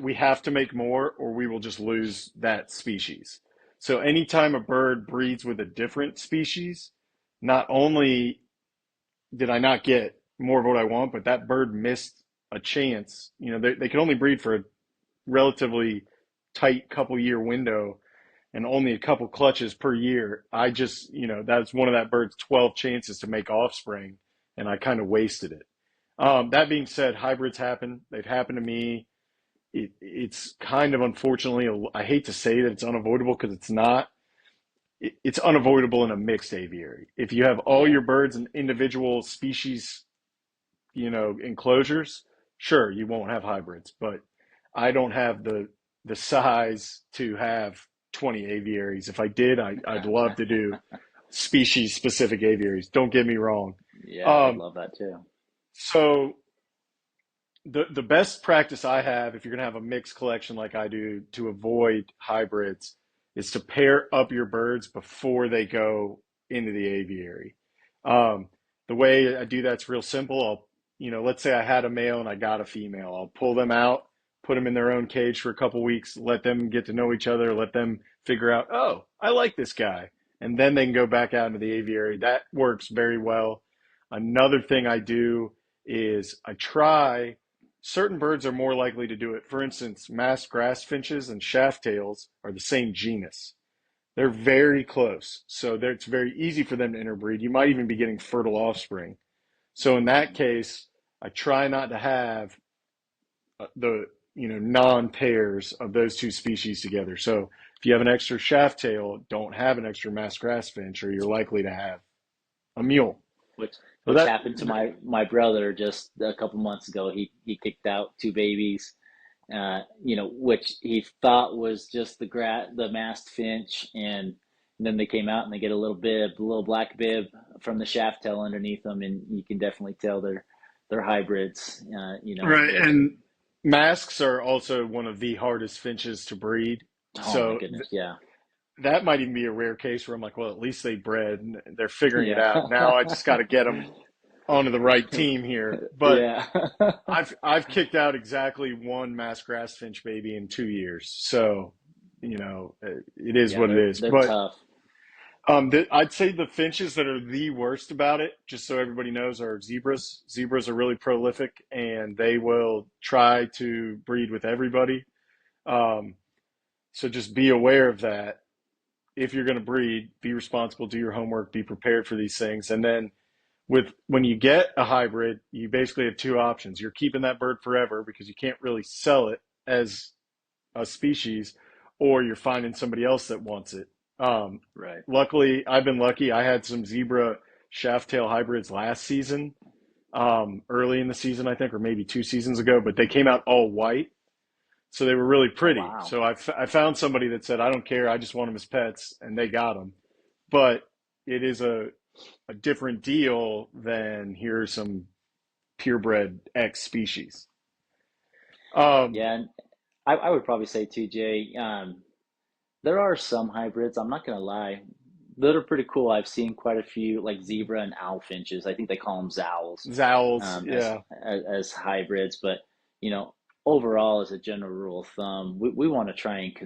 S1: We have to make more or we will just lose that species. So anytime a bird breeds with a different species, not only did I not get more of what I want, but that bird missed a chance. They can only breed for a relatively tight couple year window and only a couple clutches per year. That's one of that bird's 12 chances to make offspring, and I kind of wasted it. That being said, hybrids happen. They've happened to me. It's kind of unfortunately, I hate to say that it's unavoidable because it's not. it's unavoidable in a mixed aviary. If you have all
S2: Yeah.
S1: your birds in individual species, enclosures, sure, you won't have hybrids, but I don't have the size to have 20 aviaries. If I did, I'd love to do species specific aviaries. Don't get me wrong.
S2: Yeah, I'd
S1: Um,
S2: love that too.
S1: so the best practice I have if you're going to have a mixed collection like I do to avoid hybrids is to pair up your birds before they go into the aviary. Um, the way I do that's real simple. Let's say I had a male and I got a female. I'll pull them out, put them in their own cage for a couple weeks, let them get to know each other, let them figure out, oh, I like this guy. And then they can go back out into the aviary. That works very well. Another thing I do is I try certain birds are more likely to do it. For instance, masked grass finches and shaft tails are the same genus. They're very close, so it's very easy for them to interbreed. You might even be getting fertile offspring. So in that
S2: Mhm.
S1: case, I try not to have the non-pairs of those two species together. So if you have an extra shaft tail, don't have an extra masked grass finch, or you're likely to have a mule.
S2: Which
S1: So
S2: which
S1: that
S2: happened to my brother just a couple months ago. He kicked out two babies, which he thought was just the masked finch, and then they came out and they get a little black bib from the shaft tail underneath them, and you can definitely tell they're hybrids.
S1: right,
S2: Which
S1: and masks are also one of the hardest finches to breed.
S2: oh my
S1: So
S2: goodness, yeah,
S1: that might even be a rare case where I'm like, well, at least they bred and they're figuring it
S2: yeah,
S1: out. Now I just got to get them onto the right team here. But
S2: yeah,
S1: I've kicked out exactly one mass grass finch baby in 2 years, so it is
S2: yeah.
S1: what it is.
S2: They're
S1: But
S2: tough.
S1: I'd say the finches that are the worst about it, just so everybody knows, are zebras. Zebras are really prolific and they will try to breed with everybody. Um, so just be aware of that. If you're going to breed, be responsible, do your homework, be prepared for these things. And then when you get a hybrid, you basically have two options. You're keeping that bird forever because you can't really sell it as a species, or you're finding somebody else that wants it. Um,
S2: Right.
S1: Luckily, I've been lucky. I had some zebra shaft tail hybrids last season, early in the season, I think, or maybe 2 seasons ago, but they came out all white. So they were really
S2: Oh
S1: pretty.
S2: wow.
S1: So I found somebody that said, I don't care. I just want them as pets. And they got them. But it is a different deal than here's some purebred X species. Um,
S2: Yeah, and I would probably say too, Jay. There are some hybrids, I'm not gonna lie, that are pretty cool. I've seen quite a few like zebra and owl finches. I think they call them zowls,
S1: Zowls,
S2: um, as,
S1: yeah.
S2: as hybrids. But you know, overall, as a general rule of thumb, we want to try and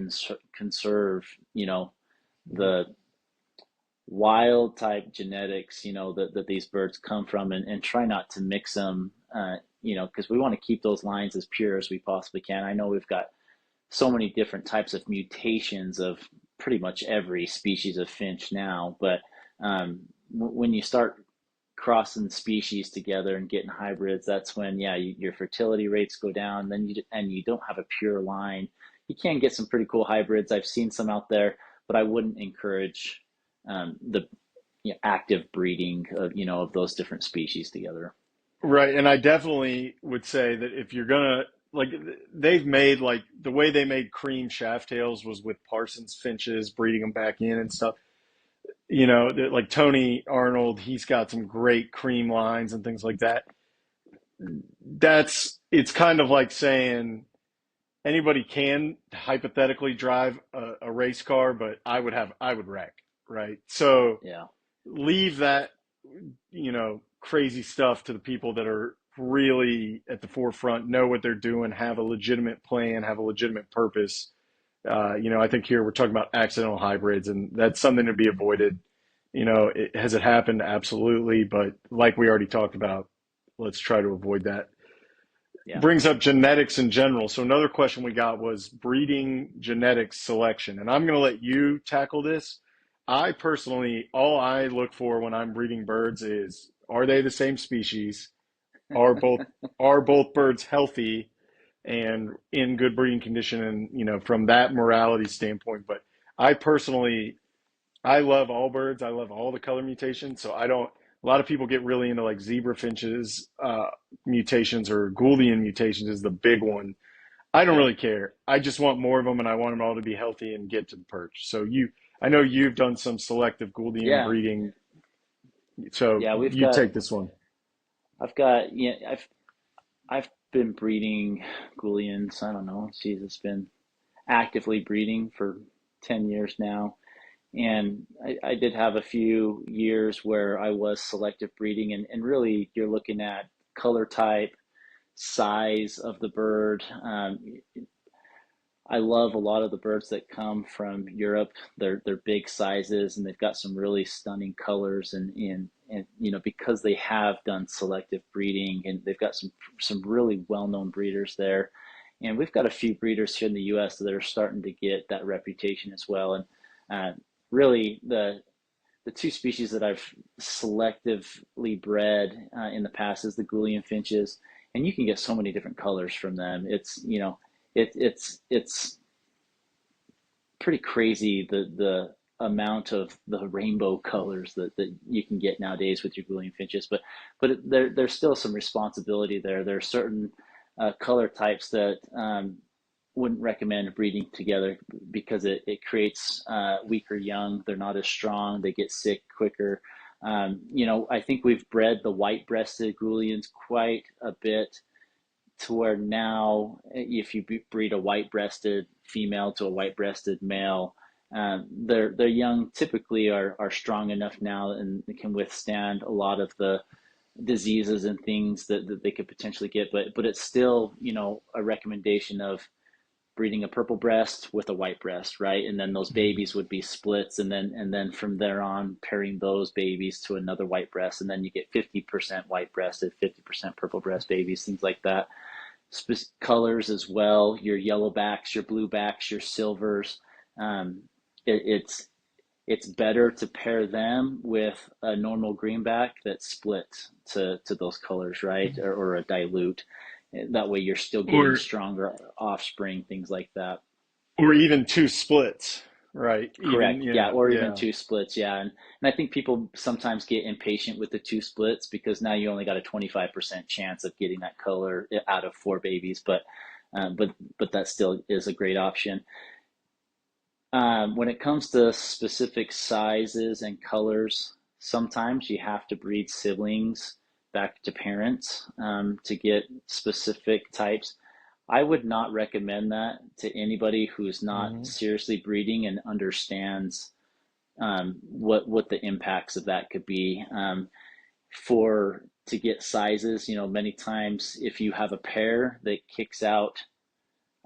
S2: conserve, the wild type genetics, that these birds come from, and try not to mix them, because we want to keep those lines as pure as we possibly can. I know we've got so many different types of mutations of pretty much every species of finch now. But when you start crossing species together and getting hybrids, that's when your fertility rates go down. Then you don't have a pure line. You can get some pretty cool hybrids. I've seen some out there, but I wouldn't encourage the active breeding of those different species together.
S1: Right. And I definitely would say that if you're gonna like they've made like the way they made cream shaft tails was with Parsons finches, breeding them back in and stuff. Like Tony Arnold, he's got some great cream lines and things like that. It's kind of like saying anybody can hypothetically drive a race car, but I would wreck, right? So
S2: Yeah,
S1: leave that crazy stuff to the people that are really at the forefront, know what they're doing, have a legitimate plan, have a legitimate purpose. I think here we're talking about accidental hybrids, and that's something to be avoided. Has it happened? Absolutely, but like we already talked about, let's try to avoid that.
S2: yeah,
S1: Brings up genetics in general. So another question we got was breeding genetics selection, and I'm going to let you tackle this. I personally, all I look for when I'm breeding birds is, are they the same species? Are both are both birds healthy and in good breeding condition? And from that morality standpoint, but I personally I love all birds. I love all the color mutations. So I don't. A lot of people get really into like zebra finches mutations, or Gouldian mutations is the big one. I don't
S2: Yeah.
S1: really care. I just want more of them, and I want them all to be healthy and get to the perch. So I know you've done some selective Gouldian
S2: Yeah.
S1: breeding. So
S2: Yeah,
S1: you take this one.
S2: I've got, yeah, I've been breeding Goulians. I don't know. Geez, it's been actively breeding for 10 years now. And I did have a few years where I was selective breeding, and really you're looking at color type, size of the bird. I love a lot of the birds that come from Europe. They're big sizes and they've got some really stunning colors, and you know, because they have done selective breeding and they've got some really well-known breeders there. And we've got a few breeders here in the US that are starting to get that reputation as well. And really the two species that I've selectively bred in the past is the Goulian finches, and you can get so many different colors from them. It's, you know, it's pretty crazy the amount of the rainbow colors that you can get nowadays with your Goulian finches. But there's still some responsibility there. There are certain color types that wouldn't recommend breeding together because it creates weaker young. They're not as strong. They get sick quicker. You know, I think we've bred the white-breasted Goulians quite a bit to where now, if you breed a white-breasted female to a white-breasted male, their young typically are strong enough now and can withstand a lot of the diseases and things that they could potentially get. But it's still, you know, a recommendation of breeding a purple breast with a white breast, right? And then those babies would be splits, and then from there on, pairing those babies to another white breast, and then you get 50% white breasted, 50% purple breast babies, things like that. Colors as well, your yellowbacks, your bluebacks, your silvers. Um, it's better to pair them with a normal greenback that's split to those colors, right? Or a dilute. That way you're still getting
S1: Or
S2: stronger offspring, things like that.
S1: or even two splits, right? Even
S2: Correct. Yeah, or even
S1: yeah.
S2: two splits. Yeah. And I think people sometimes get impatient with the two splits because now you only got a 25% chance of getting that color out of four babies, but that still is a great option. When it comes to specific sizes and colors, sometimes you have to breed siblings back to parents to get specific types. I would not recommend that to anybody who's not
S1: Hmm.
S2: seriously breeding and understands what the impacts of that could be. For to get sizes, you know, many times if you have a pair that kicks out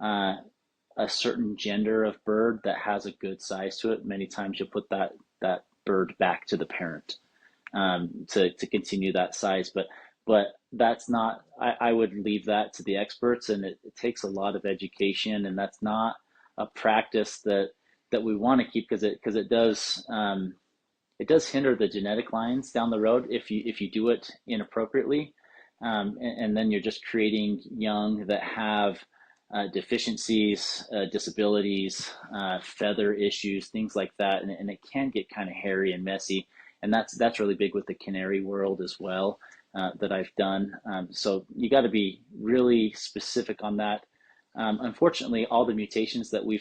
S2: uh, a certain gender of bird that has a good size to it, many times you'll put that bird back to the parent to continue that size. But that's not. I would leave that to the experts, and it takes a lot of education, and that's not a practice that we want to keep because it does hinder the genetic lines down the road if you do it inappropriately, and then you're just creating young that have deficiencies, disabilities, feather issues, things like that, and it can get kind of hairy and messy, and that's really big with the canary world as well that I've done. So you got to be really specific on that. Unfortunately, all the mutations that we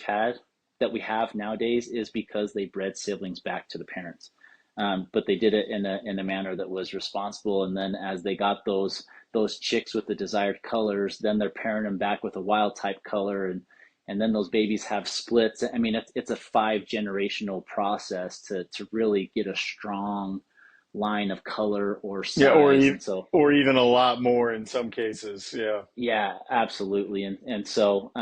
S2: have nowadays is because they bred siblings back to the parents. But they did it in a manner that was responsible. And then as they got those chicks with the desired colors, then they're pairing them back with a wild type color, and then those babies have splits. I mean, it's a five generational process to really get a strong line of color or
S1: Yeah,
S2: size. And so
S1: or even a lot more in some cases. Yeah.
S2: yeah, absolutely. And so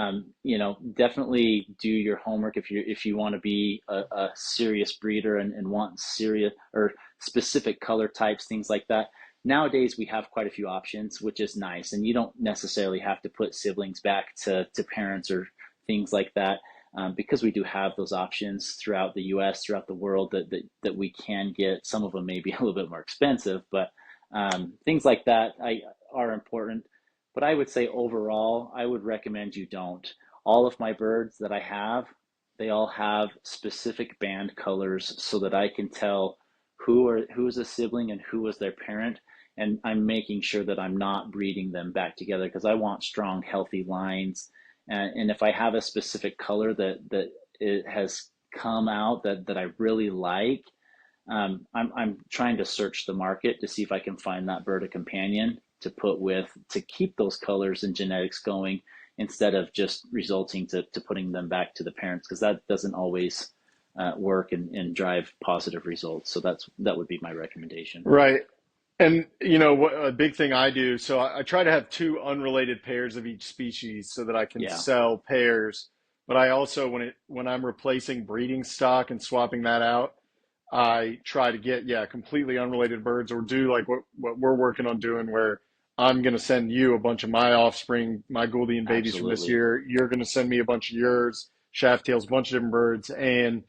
S2: you know, definitely do your homework if you want to be a serious breeder and want serious or specific color types, things like that. Nowadays we have quite a few options, which is nice, and you don't necessarily have to put siblings back to parents or things like that. Because we do have those options throughout the US, throughout the world that we can get. Some of them may be a little bit more expensive, but things like that are important. But I would say overall, I would recommend you don't. All of my birds that I have, They all have specific band colors so that I can tell who is a sibling and who was their parent. And I'm making sure that I'm not breeding them back together because I want strong, healthy lines. And if I have a specific color that it has come out that I really like, I'm trying to search the market to see if I can find that bird a companion to put with to keep those colors and genetics going instead of just resulting to putting them back to the parents because that doesn't always work and drive positive results. So that would be my recommendation.
S1: Right. And a big thing I do, so I try to have two unrelated pairs of each species so that I can
S2: Yeah,
S1: sell pairs. But I also, when I'm replacing breeding stock and swapping that out, I try to get, yeah, completely unrelated birds, or do like what we're working on doing, where I'm going to send you a bunch of my offspring, my Gouldian babies from this
S2: absolutely.
S1: year. You're going to send me a bunch of yours, shaft tails, a bunch of different birds, and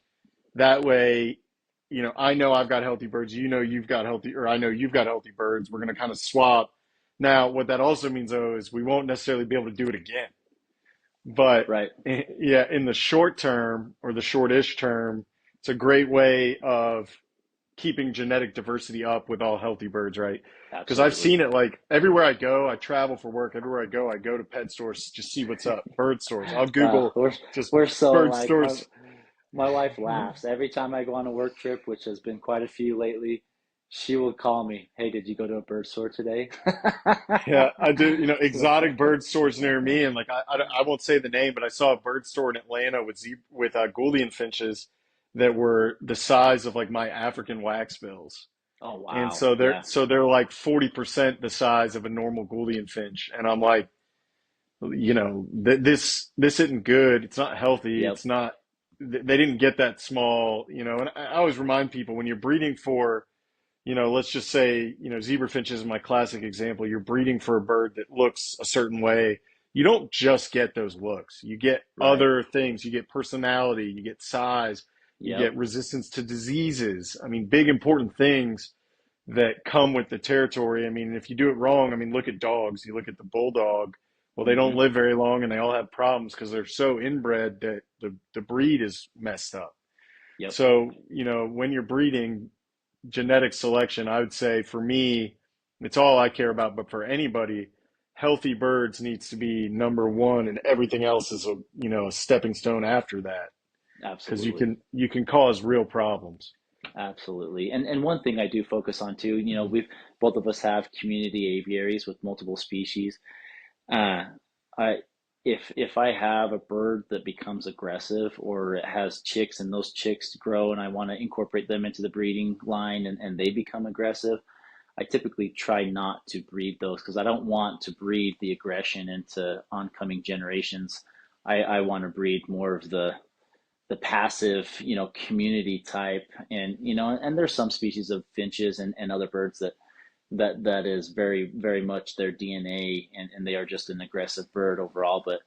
S1: that way, I know I've got healthy birds. You've got healthy, or I know you've got healthy birds. We're going to kind of swap. Now, what that also means, though, is we won't necessarily be able to do it again. But
S2: Right.
S1: yeah, in the short term or the shortish term, it's a great way of keeping genetic diversity up with all healthy birds, right? Because I've
S2: Absolutely.
S1: seen it like everywhere I go, I travel for work. Everywhere I go to pet stores, just see what's up. Bird stores. I'll
S2: Well,
S1: Google just
S2: we're so
S1: bird
S2: alike.
S1: stores.
S2: My wife laughs every time I go on a work trip, which has been quite a few lately. She will call me, "Hey, did you go to a bird store today?"
S1: Yeah, I do.
S2: So,
S1: Exotic bird stores near me, and like I won't say the name, but I saw a bird store in Atlanta with Gouldian finches that were the size of like my African waxbills,
S2: oh
S1: and
S2: wow,
S1: so they're like 40% the size of a normal Gouldian finch, and I'm like, this isn't good. It's not healthy.
S2: yep,
S1: It's not. They didn't get that small, and I always remind people when you're breeding for let's just say, zebra finch is my classic example. You're breeding for a bird that looks a certain way. You don't just get those looks. You get
S2: right,
S1: other things. You get personality, you get size, you
S2: yep,
S1: get resistance to diseases. I mean, big important things that come with the territory. I mean, if you do it wrong, I mean, look at dogs. You look at the bulldog. Well, they don't
S2: hmm,
S1: live very long and they all have problems because they're so inbred that the breed is messed up.
S2: yep,
S1: So, when you're breeding, genetic selection, I would say for me, it's all I care about. But for anybody, healthy birds needs to be number one, and everything else is a stepping stone after that. Because you
S2: absolutely.
S1: can you can cause real problems.
S2: Absolutely. And one thing I do focus on too, we've both of us have community aviaries with multiple species. Uh, I if I have a bird that becomes aggressive or it has chicks and those chicks grow and I want to incorporate them into the breeding line and they become aggressive, I typically try not to breed those because I don't want to breed the aggression into oncoming generations. I want to breed more of the passive, community type and there's some species of finches and other birds that is very, very much their DNA and they are just an aggressive bird overall. But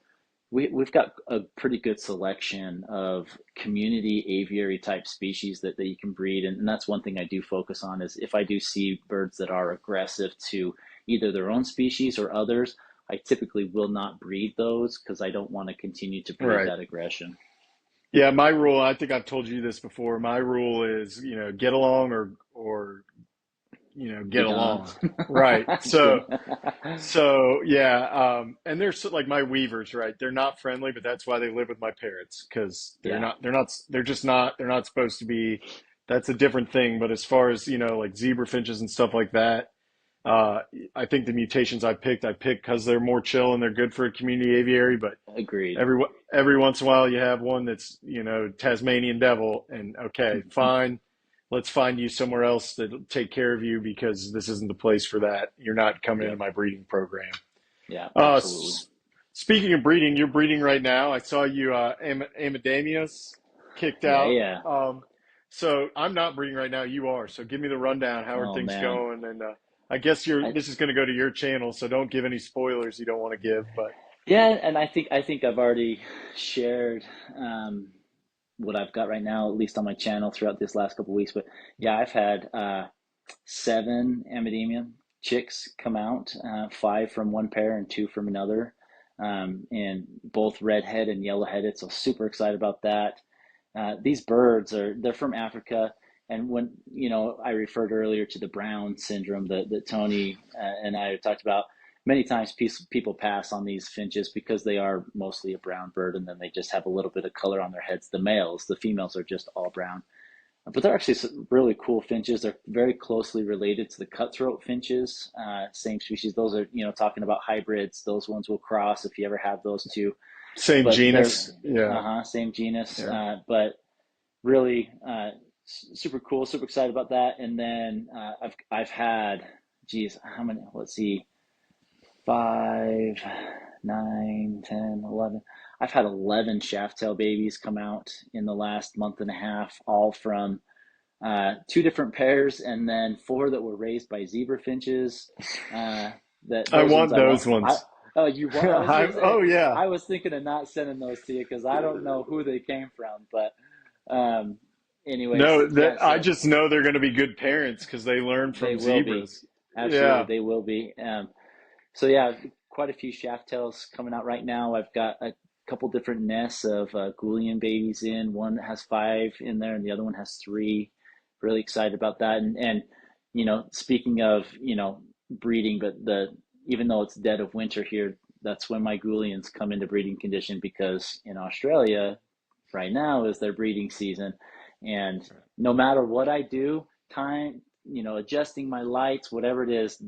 S2: we've got a pretty good selection of community aviary type species that you can breed. And that's one thing I do focus on is if I do see birds that are aggressive to either their own species or others, I typically will not breed those because I don't want to continue to breed
S1: Right.
S2: that aggression.
S1: Yeah, my rule, I think I've told you this before. My rule is, get along or
S2: Be
S1: get
S2: gone.
S1: along. Right.
S2: Just
S1: So
S2: kidding.
S1: So yeah, and they're like my weavers, right? They're not friendly, but that's why they live with my parents because
S2: Yeah,
S1: they're just not, they're not supposed to be. That's a different thing. But as far as like zebra finches and stuff like that, uh, I think the mutations I picked because they're more chill and they're good for a community aviary. But
S2: agreed.
S1: every once in a while, you have one that's Tasmanian devil, and okay, fine. Let's find you somewhere else that'll take care of you because this isn't the place for that. You're not coming into
S2: Yep.
S1: my breeding program.
S2: Yeah,
S1: Uh,
S2: absolutely.
S1: s- Speaking of breeding, you're breeding right now. I saw you, Amadamius kicked
S2: Yeah,
S1: out.
S2: yeah.
S1: So I'm not breeding right now. You are. So give me the rundown. How are
S2: Oh
S1: things
S2: man.
S1: going? And I guess
S2: I,
S1: this is going to go to your channel, so don't give any spoilers you don't want to give. But
S2: yeah, and I think I've already shared um, what I've got right now, at least on my channel throughout this last couple of weeks. But yeah, I've had seven Amidymium chicks come out, five from one pair and two from another, and both redhead and yellow headed. So super excited about that. These birds they're from Africa, and when I referred earlier to the Brown syndrome that Tony and I have talked about many times. People pass on these finches because they are mostly a brown bird, and then they just have a little bit of color on their heads. The females are just all brown. But they're actually some really cool finches. They're very closely related to the cutthroat finches, same species. Those are, talking about hybrids. Those ones will cross if you ever have those two.
S1: Same
S2: But they're,
S1: genus. Yeah.
S2: same genus.
S1: Yeah.
S2: But really super cool, super excited about that. And then I've had, geez, how many? Let's see, five, 9, 10, 11. I've had 11 shaft tail babies come out in the last month and a half, all from two different pairs, and then four that were raised by zebra finches. That
S1: I
S2: those ones
S1: want
S2: I won't.
S1: those ones.
S2: Oh, you want? I was gonna say
S1: Oh yeah.
S2: I was thinking of not sending those to you because I don't know who they came from. But um, anyways,
S1: No,
S2: yeah.
S1: that I
S2: So
S1: just know they're going to be good parents because they learn
S2: they
S1: from
S2: will be.
S1: zebras.
S2: Absolutely,
S1: Yeah.
S2: they will be. So yeah, quite a few shaft tails coming out right now. I've got a couple different nests of Goulian babies in. One has 5 in there, and the other one has 3. Really excited about that. And speaking of breeding, but even though it's dead of winter here, that's when my Goulians come into breeding condition because in Australia right now is their breeding season, and no matter what I do, time adjusting my lights, whatever it is,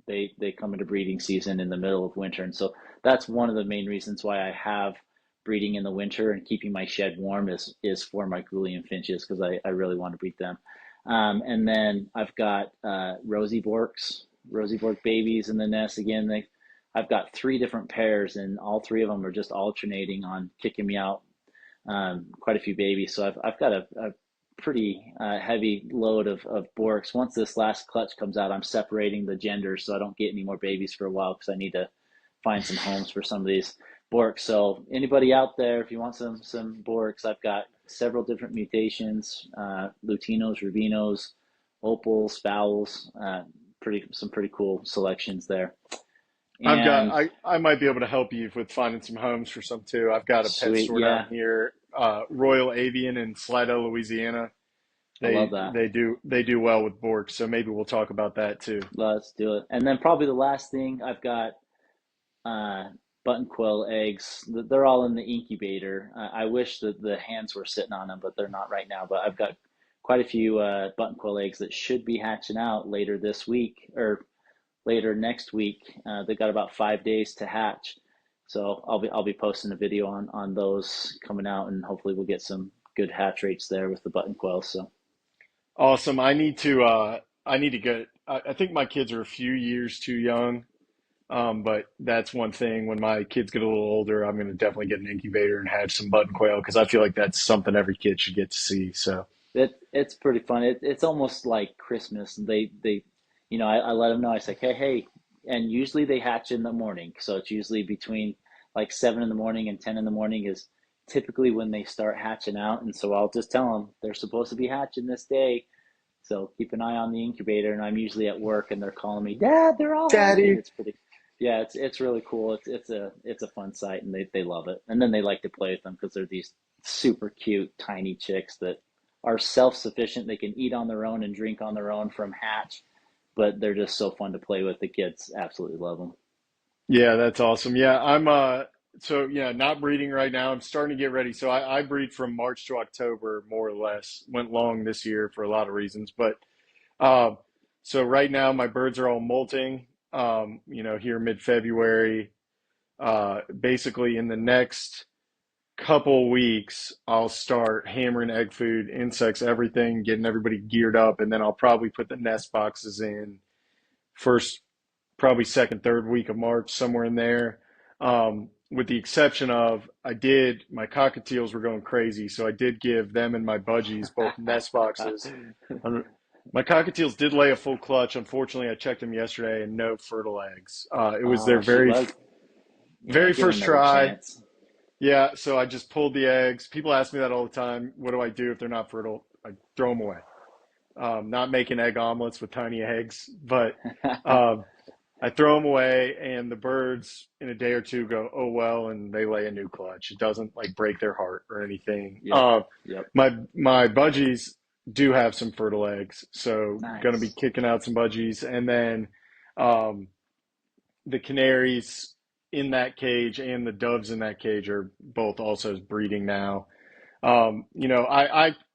S2: they come into breeding season in the middle of winter. And so that's one of the main reasons why I have breeding in the winter and keeping my shed warm is for my Goulian finches because I really want to breed them. And then I've got Rosy Bork babies in the nest again. I've got 3 different pairs, and all 3 of them are just alternating on kicking me out quite a few babies. So I've got a pretty heavy load of Borks. Once this last clutch comes out, I'm separating the genders so I don't get any more babies for a while because I need to find some homes for some of these Borks. So anybody out there, if you want some Borks, I've got several different mutations: Lutinos, Rubinos, Opals, Fowls. Some pretty cool selections there. And
S1: I might be able to help you with finding some homes for some too. I've got a pet
S2: sweet,
S1: store down
S2: yeah,
S1: here, Royal Avian in Slidell, Louisiana.
S2: I love
S1: They
S2: that.
S1: they do well with Bork, so maybe we'll talk about that too.
S2: Let's do it. And then probably the last thing I've got uh, button quill eggs. They're all in the incubator. I wish that the hands were sitting on them, but they're not right now. But I've got quite a few button quill eggs that should be hatching out later this week or later next week. They've got about 5 days to hatch, so I'll be posting a video on those coming out, and hopefully we'll get some good hatch rates there with the button quills. So
S1: Awesome. I need to get I think my kids are a few years too young. But that's one thing. When my kids get a little older, I'm going to definitely get an incubator and hatch some button quail because I feel like that's something every kid should get to see. So,
S2: it's pretty fun. It's almost like Christmas. I let them know. I say, hey, and usually they hatch in the morning. So it's usually between like 7 in the morning and 10 in the morning is typically when they start hatching out. And so I'll just tell them they're supposed to be hatching this day. So keep an eye on the incubator. And I'm usually at work, and they're calling me, Dad, they're all hatching.
S1: Daddy,
S2: It's pretty, yeah, it's really cool. It's a fun sight, and they love it. And then they like to play with them because they're these super cute tiny chicks that are self-sufficient. They can eat on their own and drink on their own from hatch, but they're just so fun to play with. The kids absolutely love them.
S1: yeah, that's awesome. Yeah, so yeah, not breeding right now. I'm starting to get ready. So I breed from March to October, more or less. Went long this year for a lot of reasons, but um, so right now my birds are all molting. Here mid-February. Basically in the next couple weeks, I'll start hammering egg food, insects, everything, getting everybody geared up, and then I'll probably put the nest boxes in first, probably second, third week of March, somewhere in there. With the exception of my cockatiels were going crazy, so I did give them and my budgies both nest boxes. Um, My cockatiels did lay a full clutch. Unfortunately, I checked them yesterday and no fertile eggs. It was their
S2: Oh shoot! Well, yeah,
S1: very
S2: give them
S1: first
S2: another
S1: try.
S2: chance.
S1: Yeah, so I just pulled the eggs. People ask me that all the time. What do I do if they're not fertile? I throw them away. Not making egg omelets with tiny eggs, but um, I throw them away, and the birds in a day or two go, oh well, and they lay a new clutch. It doesn't like break their heart or anything.
S2: Yep. Yep.
S1: My budgies do have some fertile eggs, so gonna be
S2: Nice.
S1: kicking out some budgies, and then um, the canaries in that cage and the doves in that cage are both also breeding now.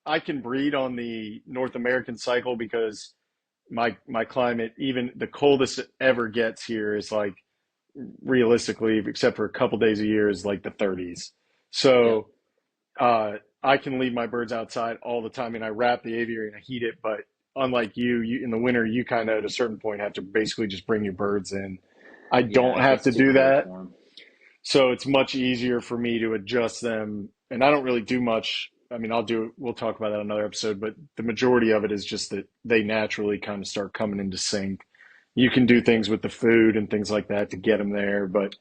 S1: I can breed on the North American cycle because my climate, even the coldest it ever gets here, is like realistically, except for a couple days a year, is like the 30s.
S2: Yep.
S1: So I can leave my birds outside all the time, and I wrap the aviary and I heat it. But unlike you in the winter, you kind of at a certain point have to basically just bring your birds in. I
S2: Yeah,
S1: don't
S2: it
S1: have
S2: gets
S1: to
S2: too
S1: do
S2: cold
S1: that,
S2: for them.
S1: so it's much easier for me to adjust them. And I don't really do much. I mean, we'll talk about that in another episode, but the majority of it is just that they naturally kind of start coming into sync. You can do things with the food and things like that to get them there, but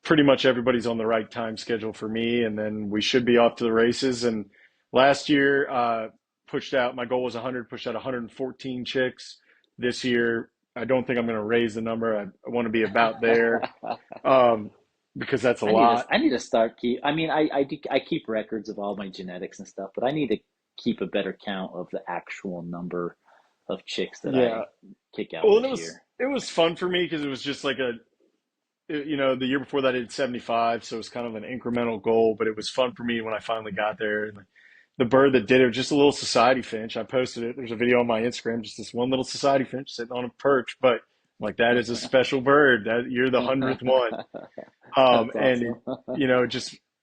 S1: pretty much everybody's on the right time schedule for me. And then we should be off to the races. And last year, pushed out, my goal was 100, pushed out 114 chicks. This year, I don't think I'm going to raise the number. I want to be about there, um, because that's a lot.
S2: I need to start keep. I mean, I keep records of all my genetics and stuff, but I need to keep a better count of the actual number of chicks that
S1: Yeah.
S2: I kick out
S1: Well, and
S2: this year.
S1: it was fun for me because it was just like the year before that I did 75, so it was kind of an incremental goal, but it was fun for me when I finally got there. And like, the bird that did it was just a little society finch. I posted it. There's a video on my Instagram, just this one little society finch sitting on a perch, but like that is a special bird. That you're the 100th one.
S2: That's
S1: And
S2: awesome.
S1: it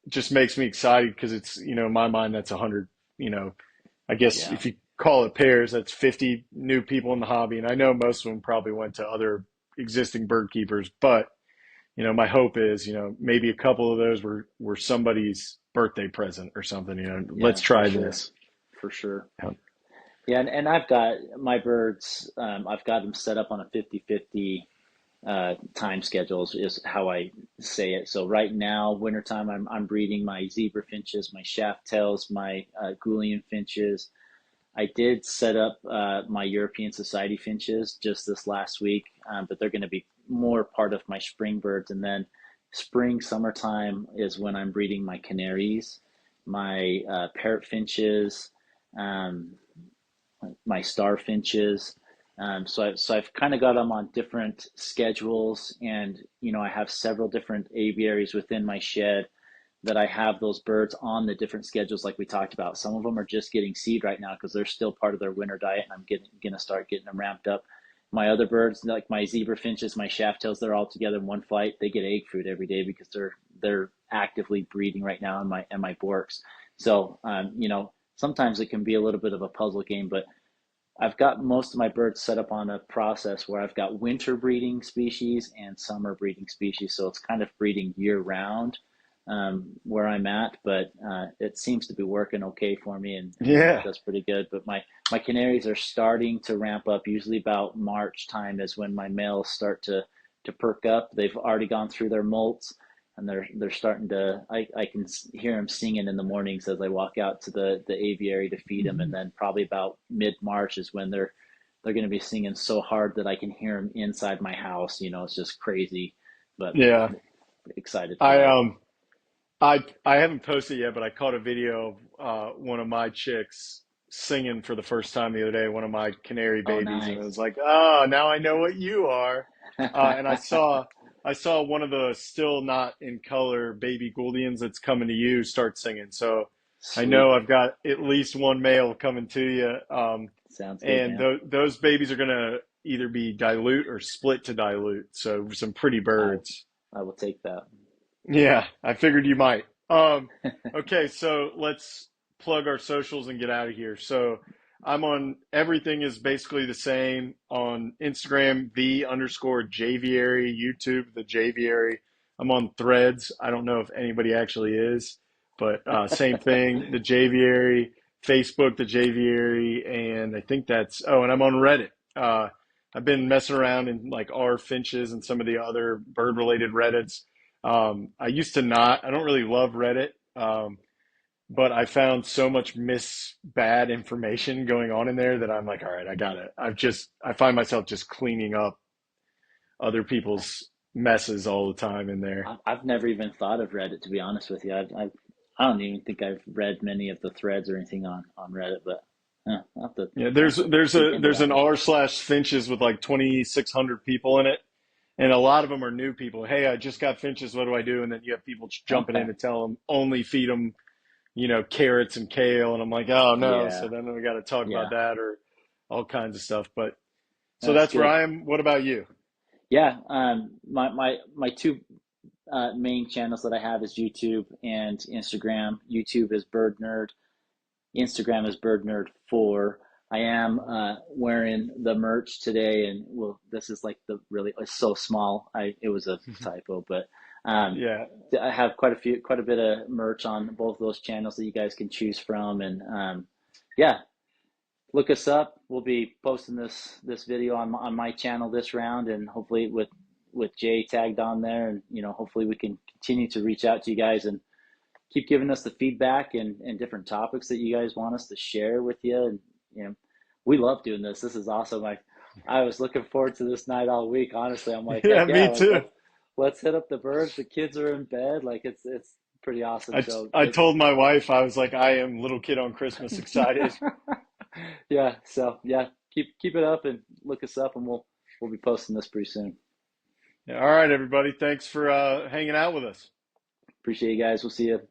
S1: just makes me excited because it's, in my mind that's 100, I guess
S2: Yeah.
S1: if you call it pairs, that's 50 new people in the hobby. And I know most of them probably went to other existing bird keepers, but my hope is, maybe a couple of those were somebody's birthday present or something, let's
S2: Yeah, for
S1: try
S2: sure.
S1: this.
S2: For sure.
S1: Yeah.
S2: Yeah, and I've got my birds, I've got them set up on a 50-50 time schedules is how I say it. So right now, wintertime, I'm breeding my zebra finches, my shaft tails, my Gouldian finches. I did set up my European Society finches just this last week, but they're going to be more part of my spring birds. And then spring, summertime is when I'm breeding my canaries, my parrot finches, um, my star finches. So I've kind of got them on different schedules, and I have several different aviaries within my shed that I have those birds on the different schedules, like we talked about. Some of them are just getting seed right now because they're still part of their winter diet, and I'm gonna start getting them ramped up. My other birds, like my zebra finches, my shaft tails, they're all together in one flight. They get egg food every day because they're actively breeding right now in my borks. So sometimes it can be a little bit of a puzzle game, but I've got most of my birds set up on a process where I've got winter breeding species and summer breeding species. So it's kind of breeding year round where I'm at, but it seems to be working okay for me, and it
S1: Yeah.
S2: does pretty good. But my canaries are starting to ramp up. Usually about March time is when my males start to perk up. They've already gone through their molts, and they're starting to. I can hear them singing in the mornings as I walk out to the aviary to feed them, and then probably about mid March is when they're going to be singing so hard that I can hear them inside my house. It's just crazy, but
S1: Yeah.
S2: excited for
S1: I
S2: that.
S1: um I haven't posted yet, but I caught a video of one of my chicks singing for the first time the other day, one of my canary
S2: Oh,
S1: babies, and it
S2: nice.
S1: was like, oh, now I know what you are. And I saw one of the still not in color baby Gouldians that's coming to you start singing. So I know
S2: Sweet.
S1: I've got at least one male coming to you.
S2: Sounds good,
S1: And
S2: man.
S1: those babies are gonna either be dilute or split to dilute. So some pretty
S2: I will,
S1: birds.
S2: I will take that.
S1: Yeah, I figured you might. Okay, so let's plug our socials and get out of here. So I'm on everything is basically the same on Instagram, the underscore Javiary, YouTube, the Javiary. I'm on Threads. I don't know if anybody actually is, but same thing, the Javiary, Facebook, the Javiary, and I think and I'm on Reddit. I've been messing around in like R Finches and some of the other bird related Reddits. I used to not. I don't really love Reddit, but I found so much bad information going on in there that I'm like, all right, I got it. I find myself just cleaning up other people's messes all the time in there.
S2: I've never even thought of Reddit, to be honest with you. I don't even think I've read many of the threads or anything on Reddit, but
S1: Yeah,
S2: I'll have to peek into
S1: there's
S2: that
S1: an
S2: one.
S1: r/finches with like 2,600 people in it, and a lot of them are new people. Hey, I just got finches. What do I do? And then you have people jumping
S2: Okay.
S1: in to tell them only feed them, carrots and kale. And I'm like, oh no. So
S2: Yeah.
S1: then we got to talk about
S2: Yeah.
S1: that or all kinds of stuff. But so
S2: That's
S1: that's where
S2: good.
S1: I am. What about you?
S2: Yeah. My two main channels that I have is YouTube and Instagram. YouTube is Bird Nerd. Instagram is Bird Nerd 4. I am wearing the merch today, and well, this is like the really it's so small. It was a typo, but um,
S1: Yeah.
S2: I have quite a bit of merch on both those channels that you guys can choose from, and yeah, look us up. We'll be posting this video on my channel this round, and hopefully with Jay tagged on there, and hopefully we can continue to reach out to you guys and keep giving us the feedback and different topics that you guys want us to share with you. And we love doing this. This is awesome. I was looking forward to this night all week. Honestly, I'm like, heck
S1: Yeah,
S2: yeah,
S1: me too.
S2: let's hit up the birds. The kids are in bed. Like it's pretty awesome. So
S1: I told my wife, I was like, I am little kid on Christmas excited.
S2: yeah. So yeah, keep it up and look us up, and we'll be posting this pretty soon.
S1: Yeah, all right, everybody. Thanks for hanging out with us.
S2: Appreciate you guys. We'll see you.